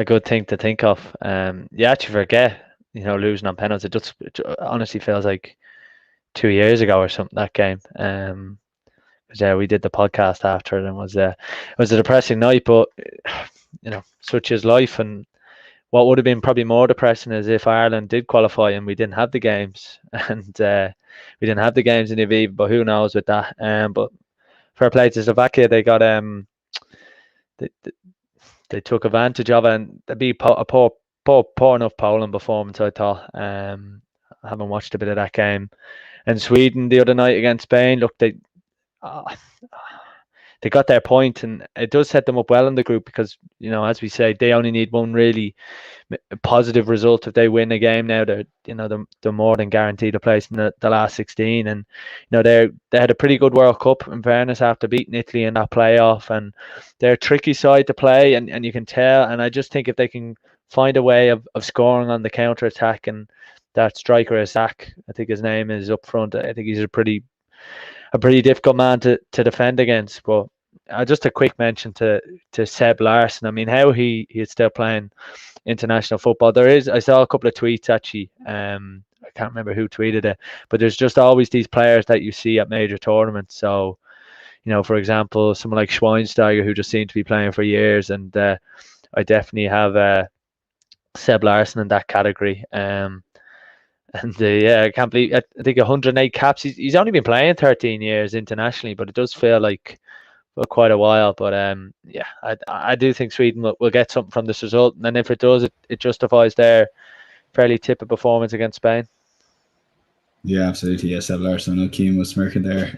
good thing to think of. You actually forget. Losing on penalties. It honestly feels like 2 years ago or something, that game. Because we did the podcast after it, and it was a depressing night. But such is life. And what would have been probably more depressing is if Ireland did qualify and we didn't have the games, and we didn't have the games in the Aviva. But who knows with that? But fair play to Slovakia, they got they took advantage of it, and they beat a poor enough Poland performance, I thought. I haven't watched a bit of that game. And Sweden the other night against Spain, look, they got their point, and it does set them up well in the group because, as we say, they only need one really positive result. If they win a game now, they're more than guaranteed a place in the last 16. And they had a pretty good World Cup, in fairness, after beating Italy in that playoff, and they're a tricky side to play, and you can tell. And I just think if they can find a way of scoring on the counter attack, and that striker Isaac, I think his name is up front. I think he's a pretty difficult man to defend against. But just a quick mention to Seb Larsson. I mean, how he is still playing international football. I saw a couple of tweets actually. I can't remember who tweeted it, but there's just always these players that you see at major tournaments. So for example, someone like Schweinsteiger, who just seemed to be playing for years, and I definitely have Seb Larsson in that category. And yeah, I can't believe, I think 108 caps. He's only been playing 13 years internationally, but it does feel like for quite a while. But yeah, I do think Sweden will get something from this result, and if it does, it justifies their fairly tepid performance against Spain. Yeah, absolutely. Yeah, Seb Larsson, I know Kieran was smirking there,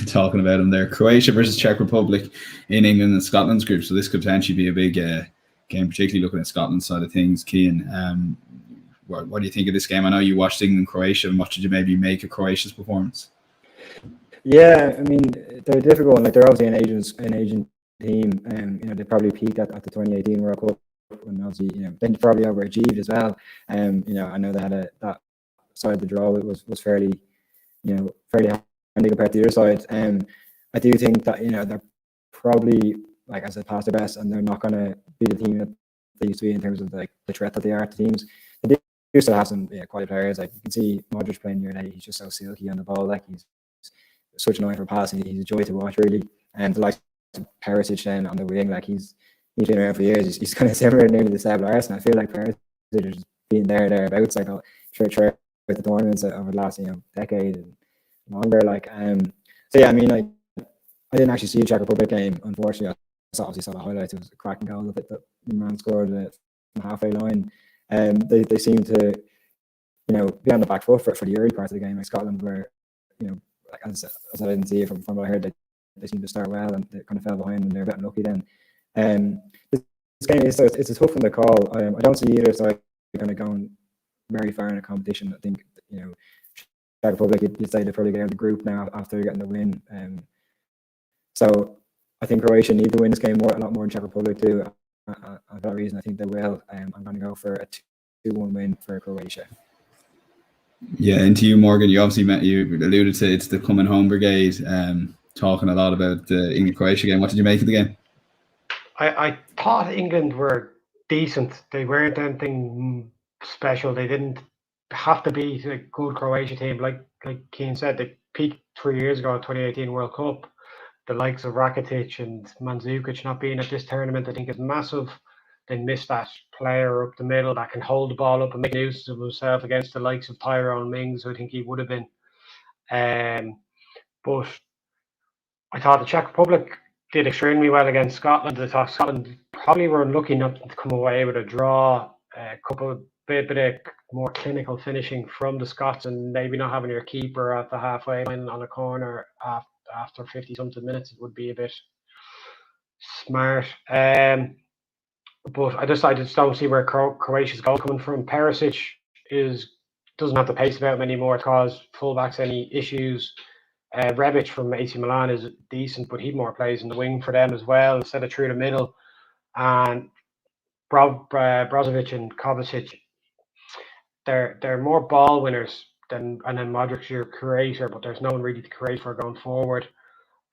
talking about him there. Croatia versus Czech Republic in England and Scotland's group. So this could potentially be a big game, particularly looking at Scotland's side of things. Kieran, what do you think of this game? I know you watched England Croatia, and what did you maybe make of Croatia's performance? Yeah, I mean, they're difficult. Like, they're obviously an Asian team, and they probably peaked at the 2018 World Cup, and obviously then probably overachieved as well. I know they had that side of the draw. It was fairly handy compared to the other side. I do think that they're probably, like I said, past their best, and they're not going to be the team that they used to be in terms of like the threat that they are to teams. They do still have some quality players. Like, you can see Modric playing here today. He's just so silky on the ball. Like, he's such an eye for passing. He's a joy to watch, really. And the likes of Perisic then on the wing, like he's been around for years. He's kind of similar nearly to Seb Larsson. I feel like Perisic has been thereabouts, like throughout the tournaments over the last decade and longer. Like, so yeah, I mean, like, I didn't actually see a Czech Republic game, unfortunately. I obviously saw the highlights. It was a cracking goal that the man scored from the halfway line. They seem to be on the back foot for the early part of the game. Like, Scotland were like, as I didn't see it from what I heard, they seemed to start well, and they kind of fell behind, and they're a bit unlucky then. This game it's a tough one to call. I don't see either side kind of going very far in a competition. I think Czech Republic, you'd say they probably get out of the group now after getting the win. So I think Croatia need to win this game a lot more than Czech Republic too. For that reason, I think they will. I'm going to go for a 2-1 win for Croatia. Yeah, and to you, Morgan, you alluded to it's the coming home brigade, talking a lot about the England-Croatia game. What did you make of the game? I thought England were decent. They weren't anything special. They didn't have to be a good Croatia team. Like Cian said, they peaked 3 years ago at 2018 World Cup. The likes of Rakitic and Mandzukic not being at this tournament, I think, is massive. They missed that player up the middle that can hold the ball up and make use of himself against the likes of Tyrone Mings, who I think he would have been. But I thought the Czech Republic did extremely well against Scotland. I thought Scotland probably were unlucky not to come away with a draw. A couple of bit of more clinical finishing from the Scots, and maybe not having your keeper at the halfway line on a corner after 50-something minutes, it would be a bit smart. But I just don't see where Croatia's goal coming from. Perisic doesn't have the pace about him anymore to cause fullbacks any issues. Rebic from AC Milan is decent, but he more plays in the wing for them as well instead of through the middle. And Brozovic and Kovacic, they're more ball winners and then Modric's your creator, but there's no one really to create for going forward.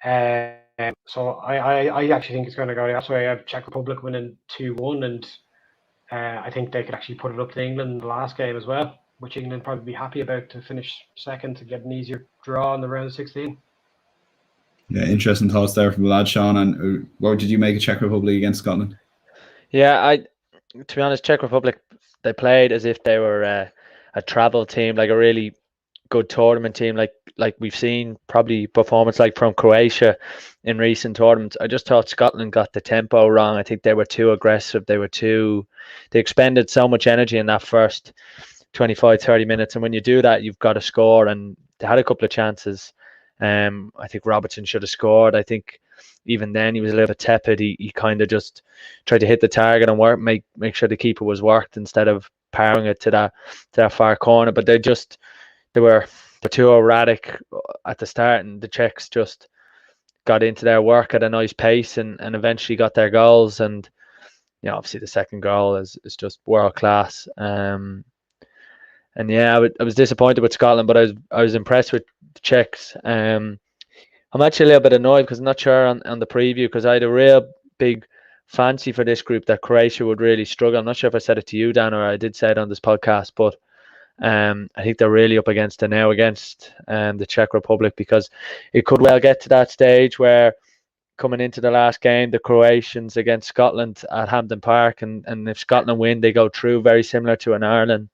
So I actually think it's going to go that way. I have Czech Republic winning 2-1, and I think they could actually put it up to England in the last game as well, which England probably be happy about to finish second to get an easier draw in the round of 16. Yeah, interesting thoughts there from the lad, Sean. And what did you make of Czech Republic against Scotland? Yeah, to be honest, Czech Republic, they played as if they were a travel team, like a really good tournament team, like we've seen probably performance like from Croatia in recent tournaments. I just thought Scotland got the tempo wrong. I think they were too aggressive. They expended so much energy in that first 25-30 minutes, and when you do that, you've got to score, and they had a couple of chances. I think Robertson should have scored. I think even then he was a little bit tepid. He kind of just tried to hit the target and make sure the keeper was worked instead of powering it to that far corner. But they were too erratic at the start, and the Czechs just got into their work at a nice pace and eventually got their goals. And obviously the second goal is just world class. And yeah, I was disappointed with Scotland, but I was impressed with the Czechs. I'm actually a little bit annoyed because I'm not sure on the preview, because I had a real big fancy for this group that Croatia would really struggle. I'm not sure if I said it to you, Dan, or I did say it on this podcast, but I think they're really up against it now against the Czech Republic, because it could well get to that stage where coming into the last game, the Croatians against Scotland at Hampden Park, and if Scotland win, they go through, very similar to an Ireland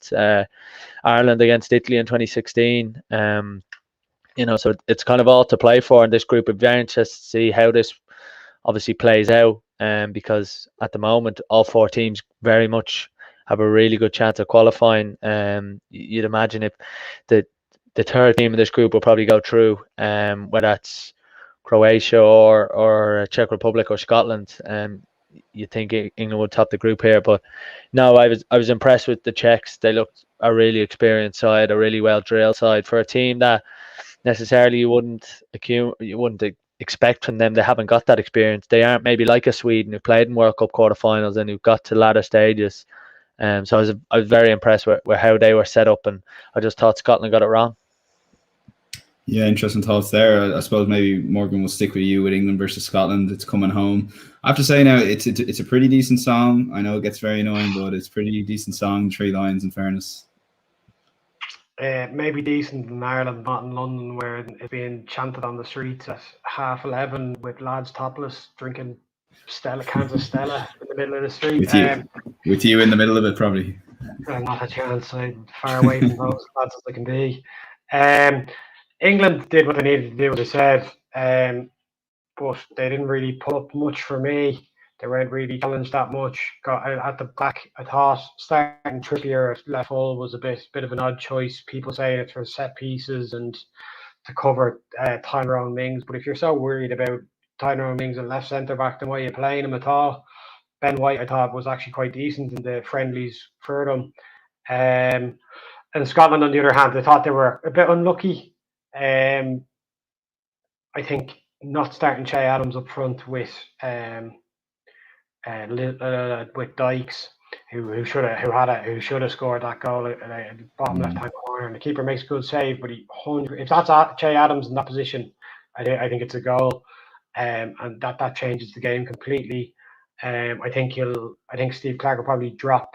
against Italy in 2016. So it's kind of all to play for in this group. It'd be very interesting to see how this obviously plays out, because at the moment all four teams very much have a really good chance of qualifying. You'd imagine if the third team in this group will probably go through, whether that's Croatia or Czech Republic or Scotland. You think England would top the group here, but no, I was impressed with the Czechs. They looked a really experienced side, a really well drilled side for a team that necessarily you wouldn't expect from them. They haven't got that experience. They aren't maybe like a Sweden who played in World Cup quarterfinals and who got to latter stages. So I was very impressed with how they were set up, and I just thought Scotland got it wrong. Yeah, interesting thoughts there. I suppose maybe Morgan will stick with you with England versus Scotland. It's coming home. I have to say now, it's a pretty decent song. I know it gets very annoying, but it's a pretty decent song. Three lines, in fairness. Maybe decent in Ireland, not in London, where it's being chanted on the streets at 11:30 with lads topless drinking cans of Stella in the middle of the street. With you in the middle of it, probably. Not a chance. I'm far away from those lads as I can be. England did what they needed to do, as I said, but they didn't really pull up much for me. They weren't really challenged that much. Got at the back. I thought starting Trippier at left full was a bit of an odd choice. People saying it's for set pieces and to cover Tyrone Mings. But if you're so worried about Tyrone Mings at left centre back, then why are you playing him at all? Ben White, I thought, was actually quite decent in the friendlies for them. And Scotland, on the other hand, I thought they were a bit unlucky. I think not starting Che Adams up front with Dykes, who should have scored that goal at the bottom left hand corner, and the keeper makes a good save. But if that's Che Adams in that position, I think it's a goal, and that changes the game completely. I think Steve Clark will probably drop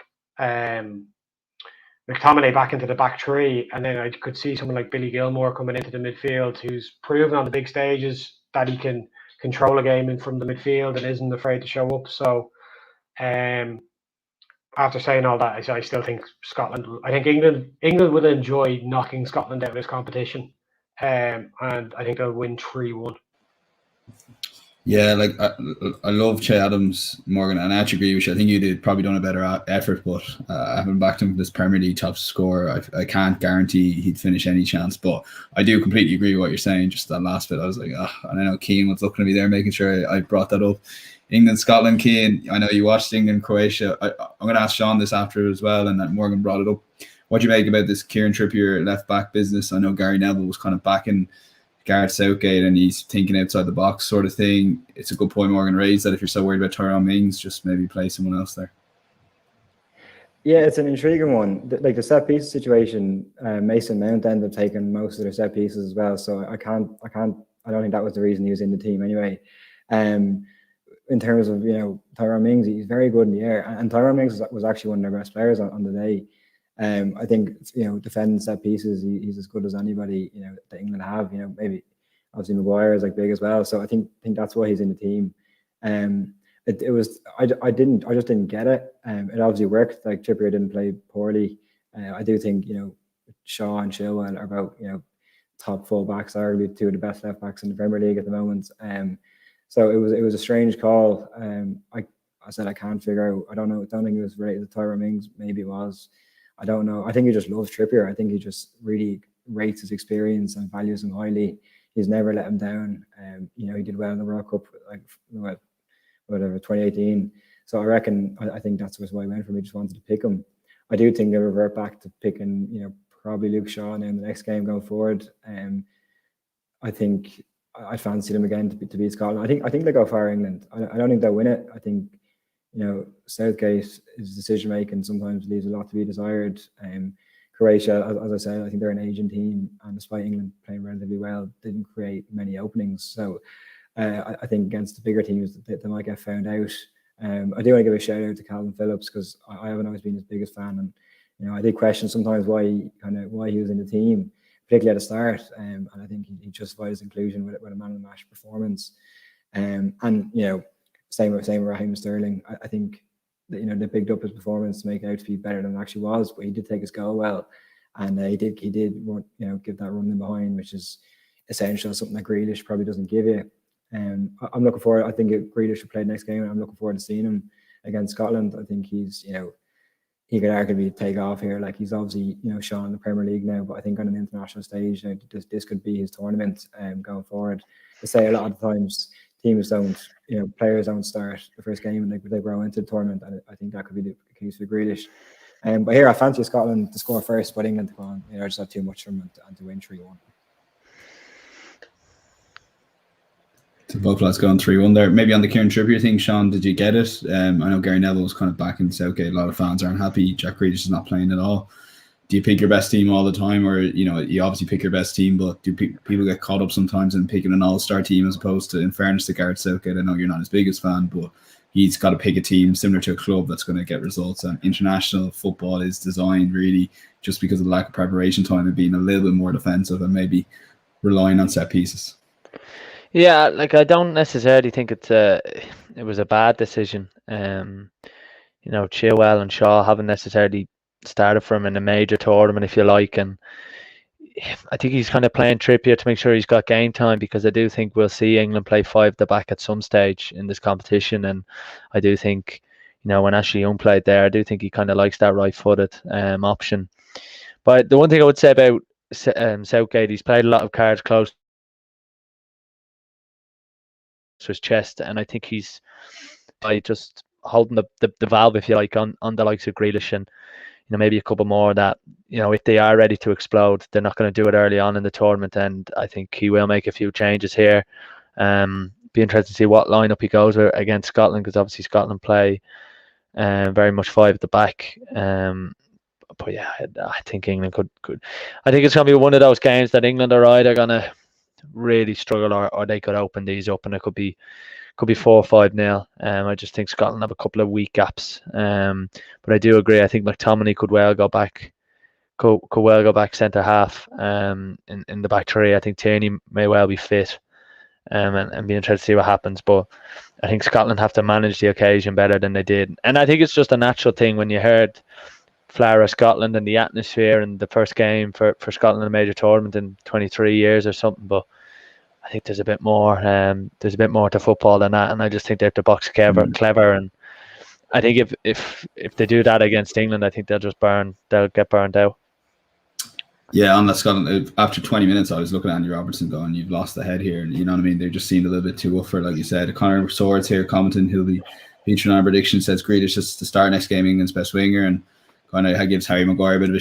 McTominay back into the back three, and then I could see someone like Billy Gilmore coming into the midfield, who's proven on the big stages that he can control a game in from the midfield and isn't afraid to show up. So after saying all that, I still think England will enjoy knocking Scotland out of this competition, and I think they'll win 3-1. Yeah, like I love Che Adams, Morgan, and I actually agree with you. I think you probably done a better effort, but I haven't backed him for this Premier League top scorer. I can't guarantee he'd finish any chance, but I do completely agree with what you're saying. Just that last bit, I was like, and I know Cian was looking at me there, making sure I brought that up. England, Scotland, Cian, I know you watched England, Croatia. I'm going to ask Sean this after as well, and Morgan brought it up. What do you make about this Kieran Trippier left back business? I know Gary Neville was kind of backing Gareth Southgate and he's thinking outside the box sort of thing. It's a good point Morgan raised, that if you're so worried about Tyrone Mings, just maybe play someone else there. Yeah, it's an intriguing one. Like the set piece situation, Mason Mount ended up taking most of their set pieces as well. So I don't think that was the reason he was in the team anyway. In terms of, Tyrone Mings, he's very good in the air, and Tyrone Mings was actually one of their best players on the day. I think, defending set pieces, he's as good as anybody, that England have. Maybe obviously Maguire is like big as well. So I think that's why he's in the team. I just didn't get it. It obviously worked. Like Trippier didn't play poorly. I do think, Shaw and Chilwell are about, top full backs, arguably two of the best left backs in the Premier League at the moment. So it was a strange call. I said I can't figure out. I don't know. I don't think it was related to Tyrone Mings. Maybe it was. I don't know. I think he just loves Trippier. I think he just really rates his experience and values him highly. He's never let him down. He did well in the World Cup, whatever, 2018. So I think that's why he went for me. Just wanted to pick him. I do think they'll revert back to picking, probably Luke Shaw now in the next game going forward. I think I fancied him again to beat Scotland. I think they go far, England. I don't think they'll win it. I think, Southgate, his decision making sometimes leaves a lot to be desired. Croatia, as I said, I think they're an Asian team, and despite England playing relatively well, didn't create many openings. So I think against the bigger teams, they might get found out. I do want to give a shout out to Calvin Phillips, because I haven't always been his biggest fan, and I did question sometimes why he was in the team, particularly at the start. And I think he justified his inclusion with a man of the match performance. And same with Raheem Sterling. I think that, they picked up his performance to make it out to be better than it actually was, but he did take his goal well, and he did give that run in behind, which is essential, something that Grealish probably doesn't give you. I'm looking forward. I think Grealish should play next game, and I'm looking forward to seeing him against Scotland. I think he's he could arguably take off here. Like, he's obviously shown in the Premier League now, but I think on an international stage, this could be his tournament going forward. I say a lot of times teams don't, players don't start the first game and they grow into the tournament, and I think that could be the case for Grealish. But here I fancy Scotland to score first, but England to go on. I just have too much from them and to win 3-1. So both lads going 3-1 there. Maybe on the Kieran Trippier thing, Sean, did you get it? I know Gary Neville was kind of back in Southgate. A lot of fans aren't happy. Jack Grealish is not playing at all. Do you pick your best team all the time, or you obviously pick your best team, but do people get caught up sometimes in picking an all-star team as opposed to, in fairness to Gareth Southgate, I know you're not his biggest fan, but he's got to pick a team similar to a club that's going to get results. And international football is designed really just because of the lack of preparation time and being a little bit more defensive and maybe relying on set pieces. Yeah, like, I don't necessarily think it was a bad decision. Chilwell and Shaw haven't necessarily started for him in a major tournament, if you like, and I think he's kind of playing Trippier to make sure he's got game time, because I do think we'll see England play 5 at the back at some stage in this competition, and I do think when Ashley Young played there, I do think he kind of likes that right-footed option. But the one thing I would say about Southgate, he's played a lot of cards close to his chest, and I think he's by just holding the valve, if you like, on the likes of Grealish and maybe a couple more that if they are ready to explode, they're not going to do it early on in the tournament, and I think he will make a few changes here. Be interested to see what lineup he goes with against Scotland, because obviously Scotland play very much 5 at the back. But yeah, I think England could. I think it's going to be one of those games that England are either going to really struggle, or they could open these up, and it could be 4-5-0. I just think Scotland have a couple of weak gaps. But I do agree. I think McTominay could well go back centre half in the back three. I think Tierney may well be fit, and be interested to see what happens. But I think Scotland have to manage the occasion better than they did. And I think it's just a natural thing when you heard Flower Scotland and the atmosphere and the first game for Scotland in a major tournament in 23 years or something. But I think there's a bit more. There's a bit more to football than that, and I just think they have to box clever. And I think if they do that against England, I think they'll get burned out. Yeah, on that Scotland, after 20 minutes, I was looking at Andy Robertson going, "You've lost the head here," and you know what I mean. They just seemed a little bit too up for it, like you said. Connor Swords here commenting, he'll be featuring our prediction, says Grealish just to start next game, England's best winger, and kind of gives Gary Neville a bit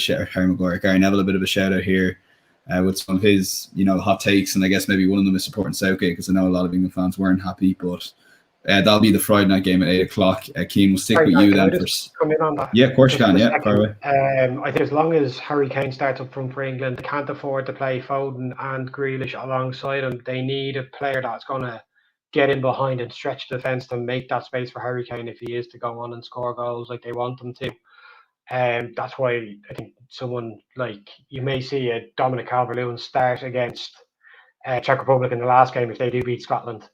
of a shout out here. With some of his, hot takes, and I guess maybe one of them is supporting Southgate, because I know a lot of England fans weren't happy. But that'll be the Friday night game at 8:00. Keane, will stick with you then. Come in on that? Yeah, of course you can. Yeah, far away. I think as long as Harry Kane starts up front for England, they can't afford to play Foden and Grealish alongside him. They need a player that's going to get in behind and stretch the defence to make that space for Harry Kane if he is to go on and score goals like they want him to. That's why I think someone like, you may see a Dominic Calvert-Lewin start against Czech Republic in the last game if they do beat Scotland,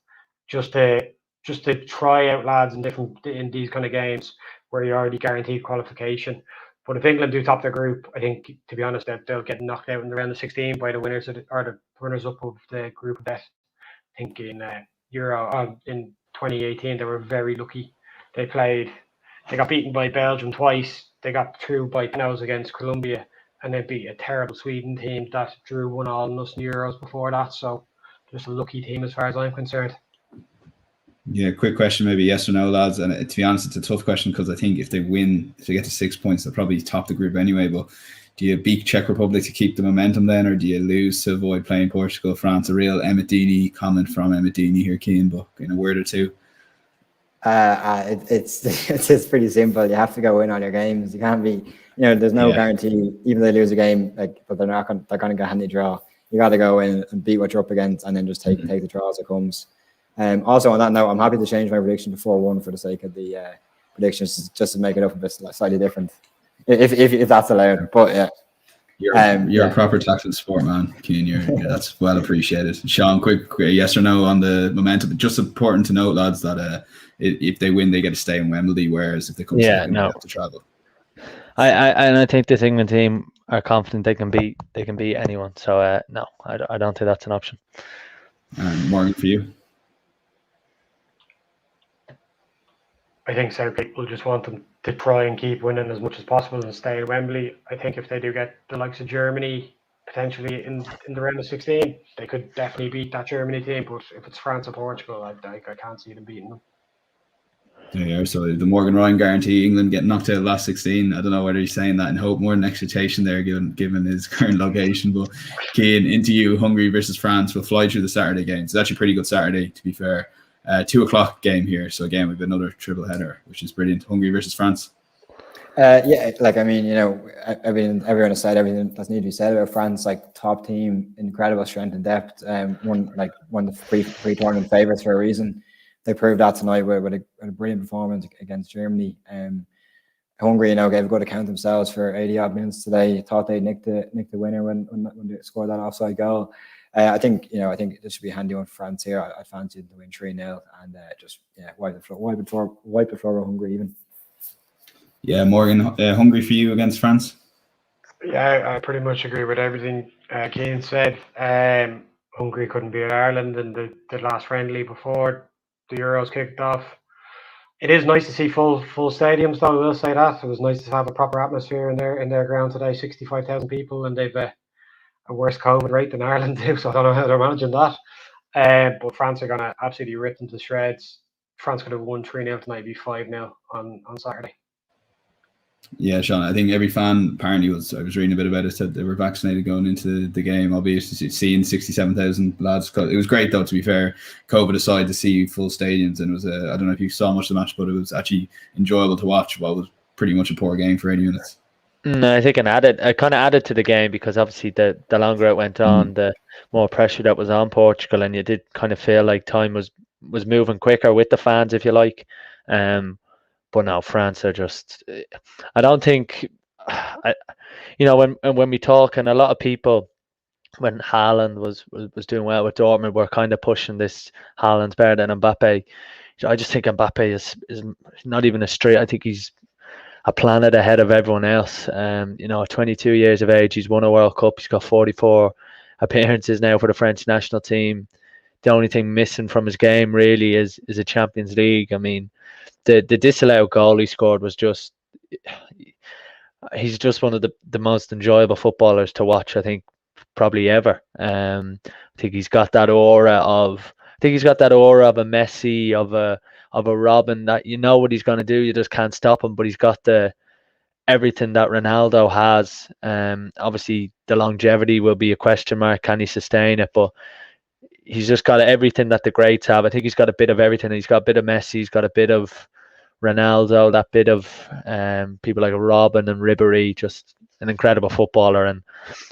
just to try out lads in these kind of games where you're already guaranteed qualification. But if England do top their group, I think, to be honest, that they'll get knocked out in the round of 16 by the winners the runners up of the group of death. I think in Euro in 2018 they were very lucky. They got beaten by Belgium twice. They got through by penalties against Colombia, and they beat a terrible Sweden team that drew 1-1 in us in Euros before that. So just a lucky team as far as I'm concerned. Yeah, quick question, maybe yes or no, lads. And to be honest, it's a tough question, because I think if they get to 6 points, they'll probably top the group anyway. But do you beat Czech Republic to keep the momentum then, or do you lose to avoid playing Portugal, France? A real Emmett Deeney comment from Emmett Deeney here, Cian, but in a word or two. It's pretty simple. You have to go win all your games. You can't be, there's no guarantee. Even if they lose a game, but they're going to get a handy draw. You got to go in and beat what you're up against, and then just take the draw as it comes. Also on that note, I'm happy to change my prediction to 4-1 for the sake of the predictions, just to make it up a bit slightly different. if that's allowed. But yeah. You're a proper tactical sport man, Cian. That's well appreciated. Sean, quick yes or no on the momentum. Just important to note, lads, that if they win, they get to stay in Wembley, whereas if they come second, they have to travel. I think this England team are confident they can beat anyone. So no, I don't think that's an option. Morgan, for you? I think Southgate will just want them to try and keep winning as much as possible and stay at Wembley. I think if they do get the likes of Germany potentially in the round of 16, they could definitely beat that Germany team. But if it's France or Portugal, I can't see them beating them. There you are. So the Morgan Ryan guarantee England get knocked out of the last 16. I don't know whether he's saying that in hope, more than expectation there, given his current location. But Cian, into you, Hungary versus France. We'll fly through the Saturday games. It's actually a pretty good Saturday, to be fair. 2:00 game here. So again, we've got another triple header, which is brilliant. Hungary versus France. Everyone has said everything that's needed to be said about France. Like, top team, incredible strength and depth. One of the pre-tournament favourites for a reason. They proved that tonight with a brilliant performance against Germany. Hungary, gave a good account themselves for 80 odd minutes today. Thought they'd nick the winner when they scored that offside goal. I think this should be a handy one for France here. I fancy them to win 3-0 and wipe the floor with Hungary even. Yeah, Morgan, Hungary for you against France? Yeah, I pretty much agree with everything Cian said. Hungary couldn't beat Ireland in the last friendly before the Euros kicked off. It is nice to see full stadiums, though. I will say that it was nice to have a proper atmosphere in their ground today. 65,000 people, and they've a worse COVID rate than Ireland do. So I don't know how they're managing that. But France are gonna absolutely rip them to shreds. France could have won 3-0 tonight, be 5-0 on Saturday. Yeah, Sean, I think every fan apparently I was reading a bit about it, said they were vaccinated going into the game, albeit seeing 67,000 lads. It was great, though, to be fair, COVID aside, to see full stadiums. And it was I don't know if you saw much of the match, but it was actually enjoyable to watch. Well, it was pretty much a poor game for 80 minutes. No, I think it kind of added to the game, because obviously the longer it went on, the more pressure that was on Portugal, and you did kind of feel like time was moving quicker with the fans, if you like. But now France are just, I don't think, when we talk, and a lot of people, when Haaland was doing well with Dortmund, were kind of pushing this Haaland's better than Mbappe. I just think Mbappe is not even a straight. I think he's a planet ahead of everyone else. At 22 years of age, he's won a World Cup. He's got 44 appearances now for the French national team. The only thing missing from his game really is a Champions League. I mean, the disallowed goal he scored was just, he's just one of the most enjoyable footballers to watch, I think, probably ever. I think he's got that aura of a Messi, of a Robin, that you know what he's going to do, you just can't stop him. But he's got everything that Ronaldo has. Obviously the longevity will be a question mark. Can he sustain it? But he's just got everything that the greats have. I think he's got a bit of everything. He's got a bit of Messi, he's got a bit of Ronaldo, that bit of people like Robin and Ribéry, just an incredible footballer. And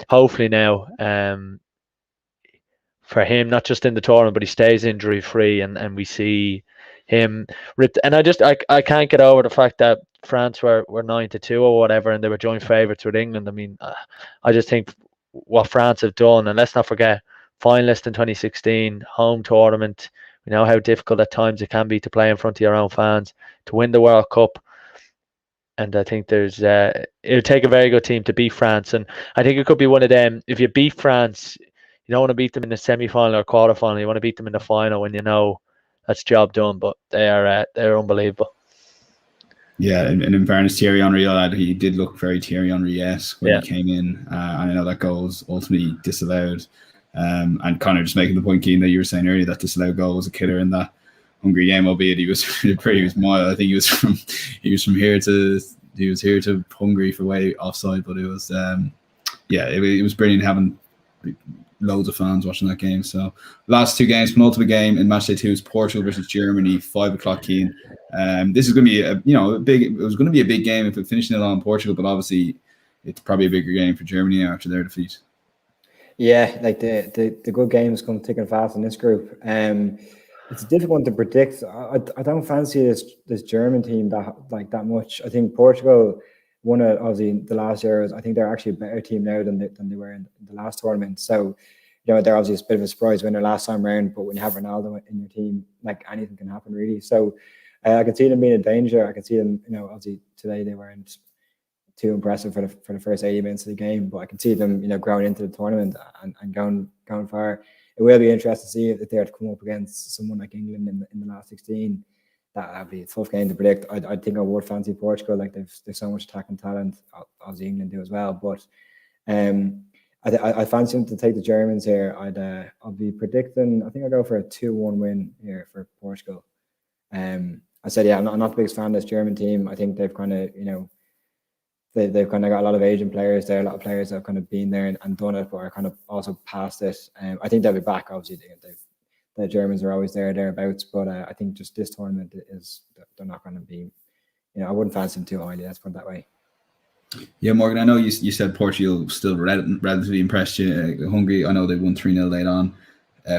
hopefully now, for him, not just in the tournament, but he stays injury free, and we see him ripped. And I can't get over the fact that France were 9-2 or whatever, and they were joint favourites with England. I mean, I just think what France have done, and let's not forget, finalist in 2016, home tournament. We know how difficult at times it can be to play in front of your own fans, to win the World Cup. And I think it'll take a very good team to beat France. And I think it could be one of them. If you beat France, you don't want to beat them in the semi-final or quarter-final. You want to beat them in the final when you know that's job done. But they're unbelievable. Yeah, and in fairness, Thierry Henry, he did look very Thierry Henry-esque when he came in. And I know that goal was ultimately disallowed. And Connor, just making the point, Cian, that you were saying earlier, that disallowed goal was a killer in that Hungary game, albeit he was mild. I think he was from here to Hungary for way offside, but it was it was brilliant having loads of fans watching that game. So last two games, penultimate game in Matchday 2 is Portugal versus Germany, 5:00, Cian. This is going to be it was going to be a big game if it finished 0 on Portugal, but obviously it's probably a bigger game for Germany after their defeat. Yeah, like the good games come thick and fast in this group. It's a difficult one to predict. I don't fancy this German team that much. I think Portugal, won it obviously the last Euros. I think they're actually a better team now than they were in the last tournament. So, you know, they're obviously a bit of a surprise winner last time round, but when you have Ronaldo in your team, like anything can happen really. So I can see them being in danger. I can see them, you know, obviously today they weren't too impressive for the first 80 minutes of the game, but I can see them, you know, growing into the tournament and going far. It will be interesting to see if they are to come up against someone like England in the last 16. That'd be a tough game to predict. I think I would fancy Portugal. Like they've so much attacking talent, as England do as well. But I fancy them to take the Germans here. I'll be predicting. I think I'll go for a 2-1 win here for Portugal. I said, yeah, I'm not the biggest fan of this German team. I think they've kind of, you know, they've kind of got a lot of Asian players there, a lot of players that have kind of been there and done it, but are kind of also past it. I think they'll be back. Obviously, the Germans are always thereabouts, but I think just this tournament they're not going to be, you know, I wouldn't fancy them too highly. Let's put it that way. Yeah, Morgan, I know you said Portugal still relatively impressed you. Hungary, I know they won 3-0 late on.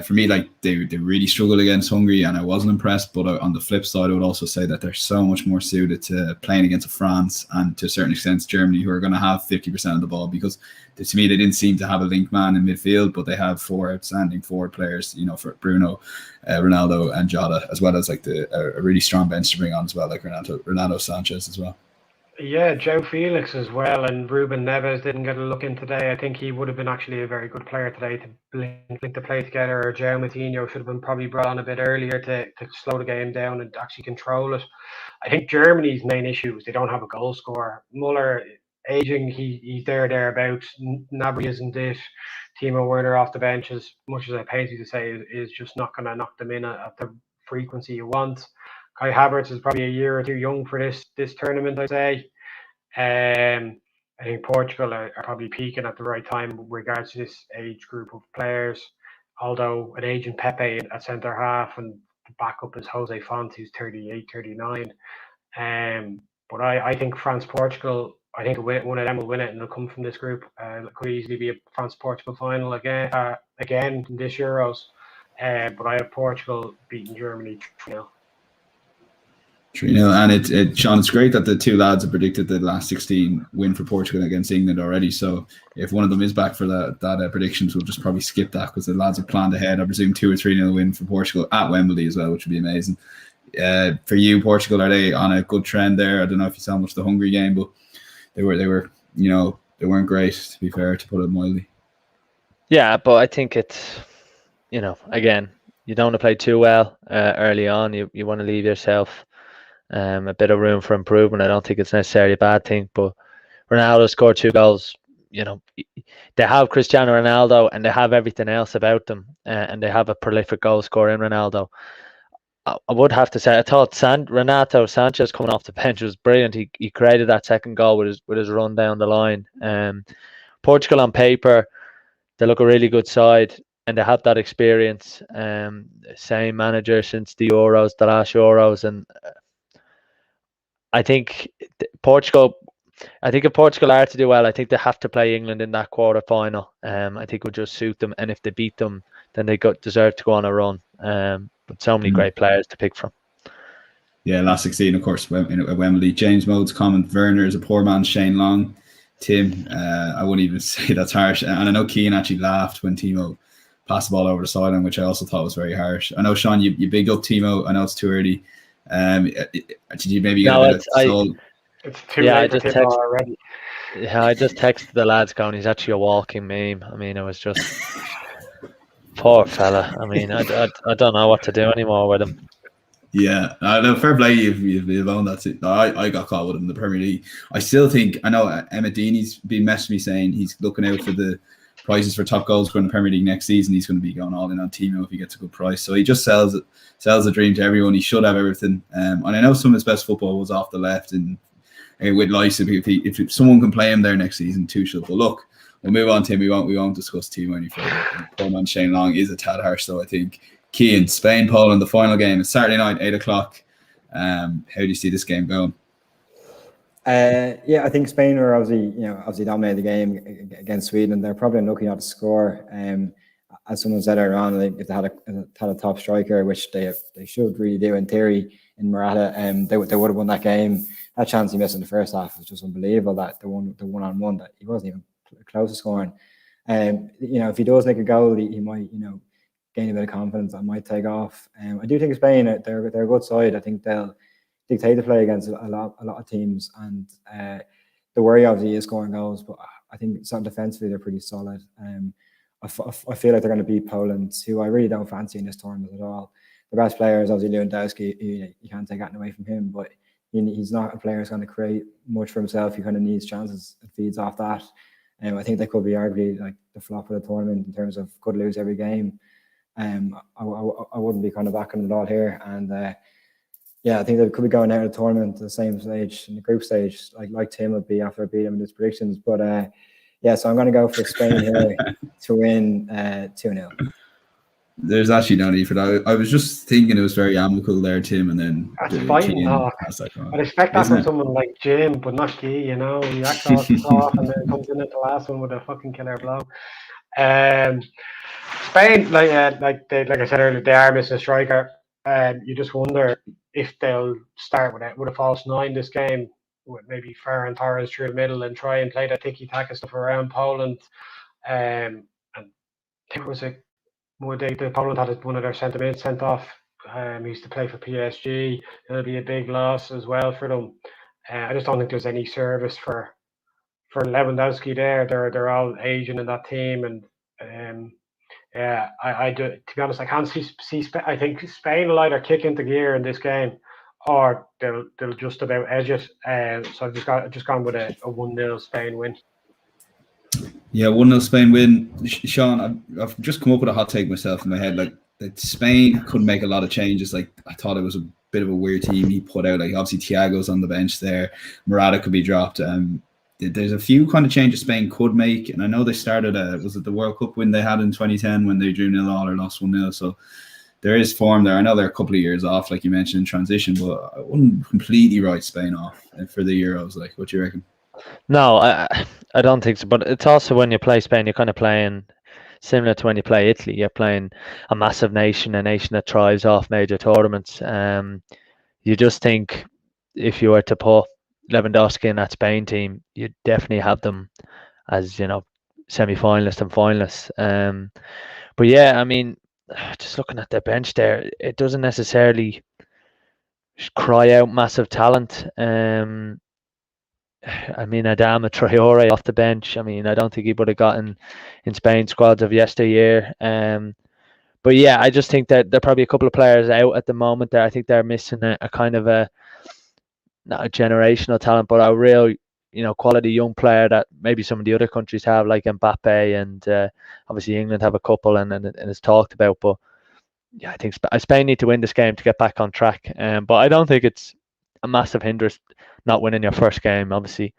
For me, like they really struggled against Hungary, and I wasn't impressed. But on the flip side, I would also say that they're so much more suited to playing against France and to a certain extent Germany, who are going to have 50% of the ball, because to me they didn't seem to have a link man in midfield, but they have 4 outstanding forward players. You know, for Bruno, Ronaldo, and Jota, as well as like a really strong bench to bring on as well, like Renato Sanchez as well. Yeah, Joe Felix as well, and Ruben Neves didn't get a look in today. I think he would have been actually a very good player today to link the play together. Or Joe Moutinho should have been probably brought on a bit earlier to slow the game down and actually control it. I think Germany's main issue is they don't have a goal scorer. Muller, aging, he's thereabouts. Gnabry isn't it. Timo Werner off the bench, as much as I pains you to say, is just not going to knock them in at the frequency you want. Kai Havertz is probably a year or two young for this tournament, I'd say. I think Portugal are probably peaking at the right time with regards to this age group of players. Although an aging Pepe at centre half and the backup is Jose Font, who's 38, 39. But I think France-Portugal, I think one of them will win it and it'll come from this group. It could easily be a France-Portugal final again in this Euros. But I have Portugal beating Germany 3-0. 3-0, and Sean, it's great that the two lads have predicted the last 16 win for Portugal against England already. So if one of them is back for that predictions, we'll just probably skip that because the lads have planned ahead. I presume 2 or 3-0 win for Portugal at Wembley as well, which would be amazing. For you, Portugal, are they on a good trend there? I don't know if you saw much of the Hungary game, but they were you know, they weren't great, to be fair, to put it mildly. Yeah, but I think it's, you know, again, you don't want to play too well early on. You want to leave yourself a bit of room for improvement. I don't think it's necessarily a bad thing, but Ronaldo scored 2 goals. You know, they have Cristiano Ronaldo and they have everything else about them, and they have a prolific goal scorer in Ronaldo. I would have to say, I thought Renato Sanchez coming off the bench was brilliant. He created that second goal with his run down the line. Portugal on paper, they look a really good side, and they have that experience. Same manager since the last Euros, and I think if Portugal are to do well, I think they have to play England in that quarter final. I think it would just suit them, and if they beat them, then they deserve to go on a run. But so many great players to pick from. Yeah, last 16, of course, at Wembley. James Mode's comment: Werner is a poor man's Shane Long. Tim, I wouldn't even say that's harsh. And I know Cian actually laughed when Timo passed the ball over the sideline, which I also thought was very harsh. I know, Sean, you bigged up Timo. I know it's too early. Did you maybe get a bit of soul? It's too late for Timo already. Yeah, I just texted the lads going, he's actually a walking meme. I mean, it was just poor fella. I mean, I don't know what to do anymore with him. Yeah, no, fair play. You've owned that. I got caught with him in the Premier League. I still think, I know Emmett Deeney's been messaging me saying he's looking out for the prices for top goals scorer in the Premier League next season. He's going to be going all in on Timo if he gets a good price. So he just sells the dream to everyone. He should have everything. And I know some of his best football was off the left and with Lysa. If someone can play him there next season, too should. But look, we'll move on, Tim. We won't discuss Timo any further. Poor man Shane Long is a tad harsh, though, I think. Cian, Spain, Poland, the final game. It's Saturday night, 8 o'clock. How do you see this game going? Yeah, I think Spain are obviously dominated the game against Sweden, and they're probably unlucky not to score. as someone said earlier on, like if they had a top striker, which they should really do in theory, in Morata, they would have won that game. That chance he missed in the first half was just unbelievable. That the one-on-one that he wasn't even close to scoring. If he does make a goal, he might gain a bit of confidence. That might take off. I do think Spain they're a good side. I think they'll dictate the play against a lot of teams, and the worry obviously is scoring goals, but I think defensively they're pretty solid. I feel like they're going to beat Poland, who I really don't fancy in this tournament at all. The best player is obviously Lewandowski. You can't take that away from him, but he's not a player who's going to create much for himself. He kind of needs chances and feeds off that. I think they could be arguably like the flop of the tournament in terms of could lose every game. I wouldn't be kind of backing them at all here. And I think they could be going out of the tournament to the same stage, in the group stage, like Tim would be after I beat him in his predictions. But so I'm going to go for Spain here to win 2-0. There's actually no need for that. I was just thinking it was very amicable there, Tim, and then that's fighting talk. I'd expect that from someone like Jim, but not Guy. He acts all soft and then comes in at the last one with a fucking killer blow. Spain, like I said earlier, they are missing a striker. You just wonder if they'll start with a false nine this game, with maybe Ferran Torres through the middle and try and play that tiki-taka stuff around Poland. And there was Poland had one of their centre mids sent off. He used to play for PSG. It'll be a big loss as well for them. I just don't think there's any service for Lewandowski there. They're all Asian in that team, and I do. To be honest, I can't see. I think Spain will either kick into gear in this game, or they'll just about edge it. So I've just gone with a 1-0 Spain win. Yeah, 1-0 Spain win. Sean, I've just come up with a hot take myself in my head. Like Spain could make a lot of changes. Like I thought it was a bit of a weird team he put out. Like obviously Thiago's on the bench there. Morata could be dropped. There's a few kind of changes Spain could make, and I know they started was it the World Cup win they had in 2010 when they drew 0-0 or lost 1-0. So there is form there. I know they're a couple of years off, like you mentioned, in transition, but I wouldn't completely write Spain off for the Euros. Like, what do you reckon? No, I don't think so. But it's also when you play Spain, you're kind of playing similar to when you play Italy. You're playing a massive nation, a nation that thrives off major tournaments. You just think if you were to put Lewandowski in that Spain team, you'd definitely have them as semi-finalists and finalists. But yeah, I mean, just looking at their bench there, it doesn't necessarily cry out massive talent. I mean, Adama Traore off the bench. I mean, I don't think he would have gotten in Spain squads of yesteryear. But yeah, I just think that there are probably a couple of players out at the moment there. I think they're missing a kind of not a generational talent, but a real, quality young player that maybe some of the other countries have, like Mbappe, and obviously England have a couple, and it's talked about. But yeah, I think Spain need to win this game to get back on track. But I don't think it's a massive hindrance not winning your first game. Obviously,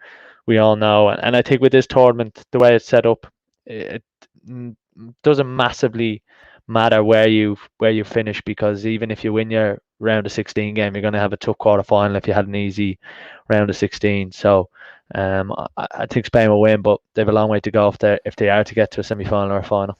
we all know, and I think with this tournament, the way it's set up, it doesn't massively matter where you finish, because even if you win your round of 16 game, you're going to have a tough quarter final if you had an easy round of 16. So I think Spain will win, but they have a long way to go if they are to get to a semi-final or a final.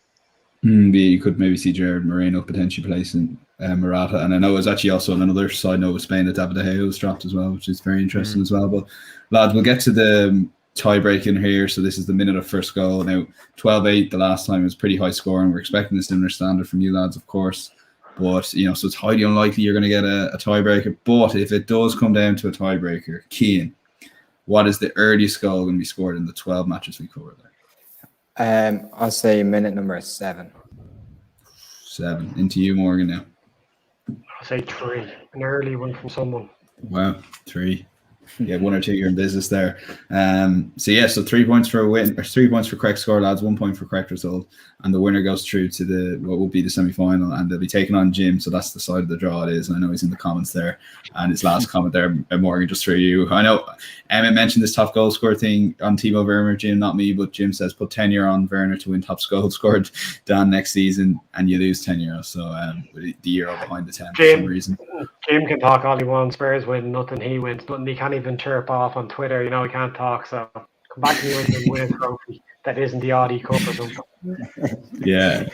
You could maybe see Gerard Moreno potentially placing Morata, and I know it's actually also on another side note with Spain that David De Gea was dropped as well, which is very interesting as well. But lads, we'll get to the tie-break in here. So this is the minute of first goal. Now 12-8 the last time. It was pretty high scoring. We're expecting a similar standard from you lads, of course, but so it's highly unlikely you're going to get a tiebreaker. But if it does come down to a tiebreaker, Cian, what is the earliest goal going to be scored in the 12 matches we covered there? I'll say minute number 7. 7. Into you, Morgan, now. I'll say 3. An early one from someone. Wow, 3. Yeah, 1 or 2 you're in business there. So 3 points for a win, or 3 points for correct score, lads, 1 point for correct result, and the winner goes through to what will be the semi-final, and they'll be taking on Jim. So that's the side of the draw it is, and I know he's in the comments there. And his last comment there, Morgan, just for you. I know Emmett mentioned this top goal scorer thing on Timo Werner, Jim, not me, but Jim says put €10 on Werner to win top goal scored down next season, and you lose €10. So the euro behind the 10 for some reason. Jim can talk all he wants. Spurs win, nothing he wins. Nothing he can't even chirp off on Twitter. He can't talk. So come back to me when you win a trophy. that isn't the Audi Cup or something. Yeah.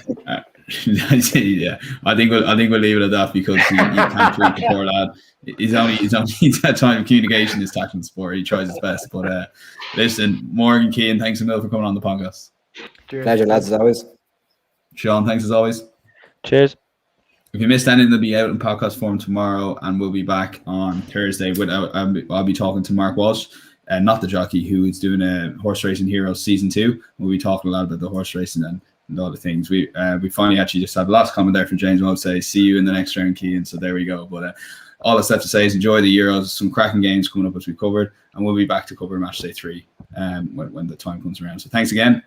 Yeah, I think we'll leave it at that because he can't treat the poor lad. He's only that time of communication is tackling sport. He tries his best. But listen, Morgan, Cian, thanks a million for coming on the podcast. Cheers. Pleasure, lads, as always. Sean, thanks as always. Cheers. If you missed anything, they'll be out in podcast form tomorrow, and we'll be back on Thursday. I'll be talking to Mark Walsh, not the jockey, who is doing a Horse Racing Heroes Season 2. We'll be talking a lot about the horse racing and a lot of things. We finally actually just had the last comment there from James Webb say, see you in the next round, Cian. So there we go. But all that's left to say is enjoy the Euros. Some cracking games coming up as we've covered, and we'll be back to cover Matchday 3 when the time comes around. So thanks again. And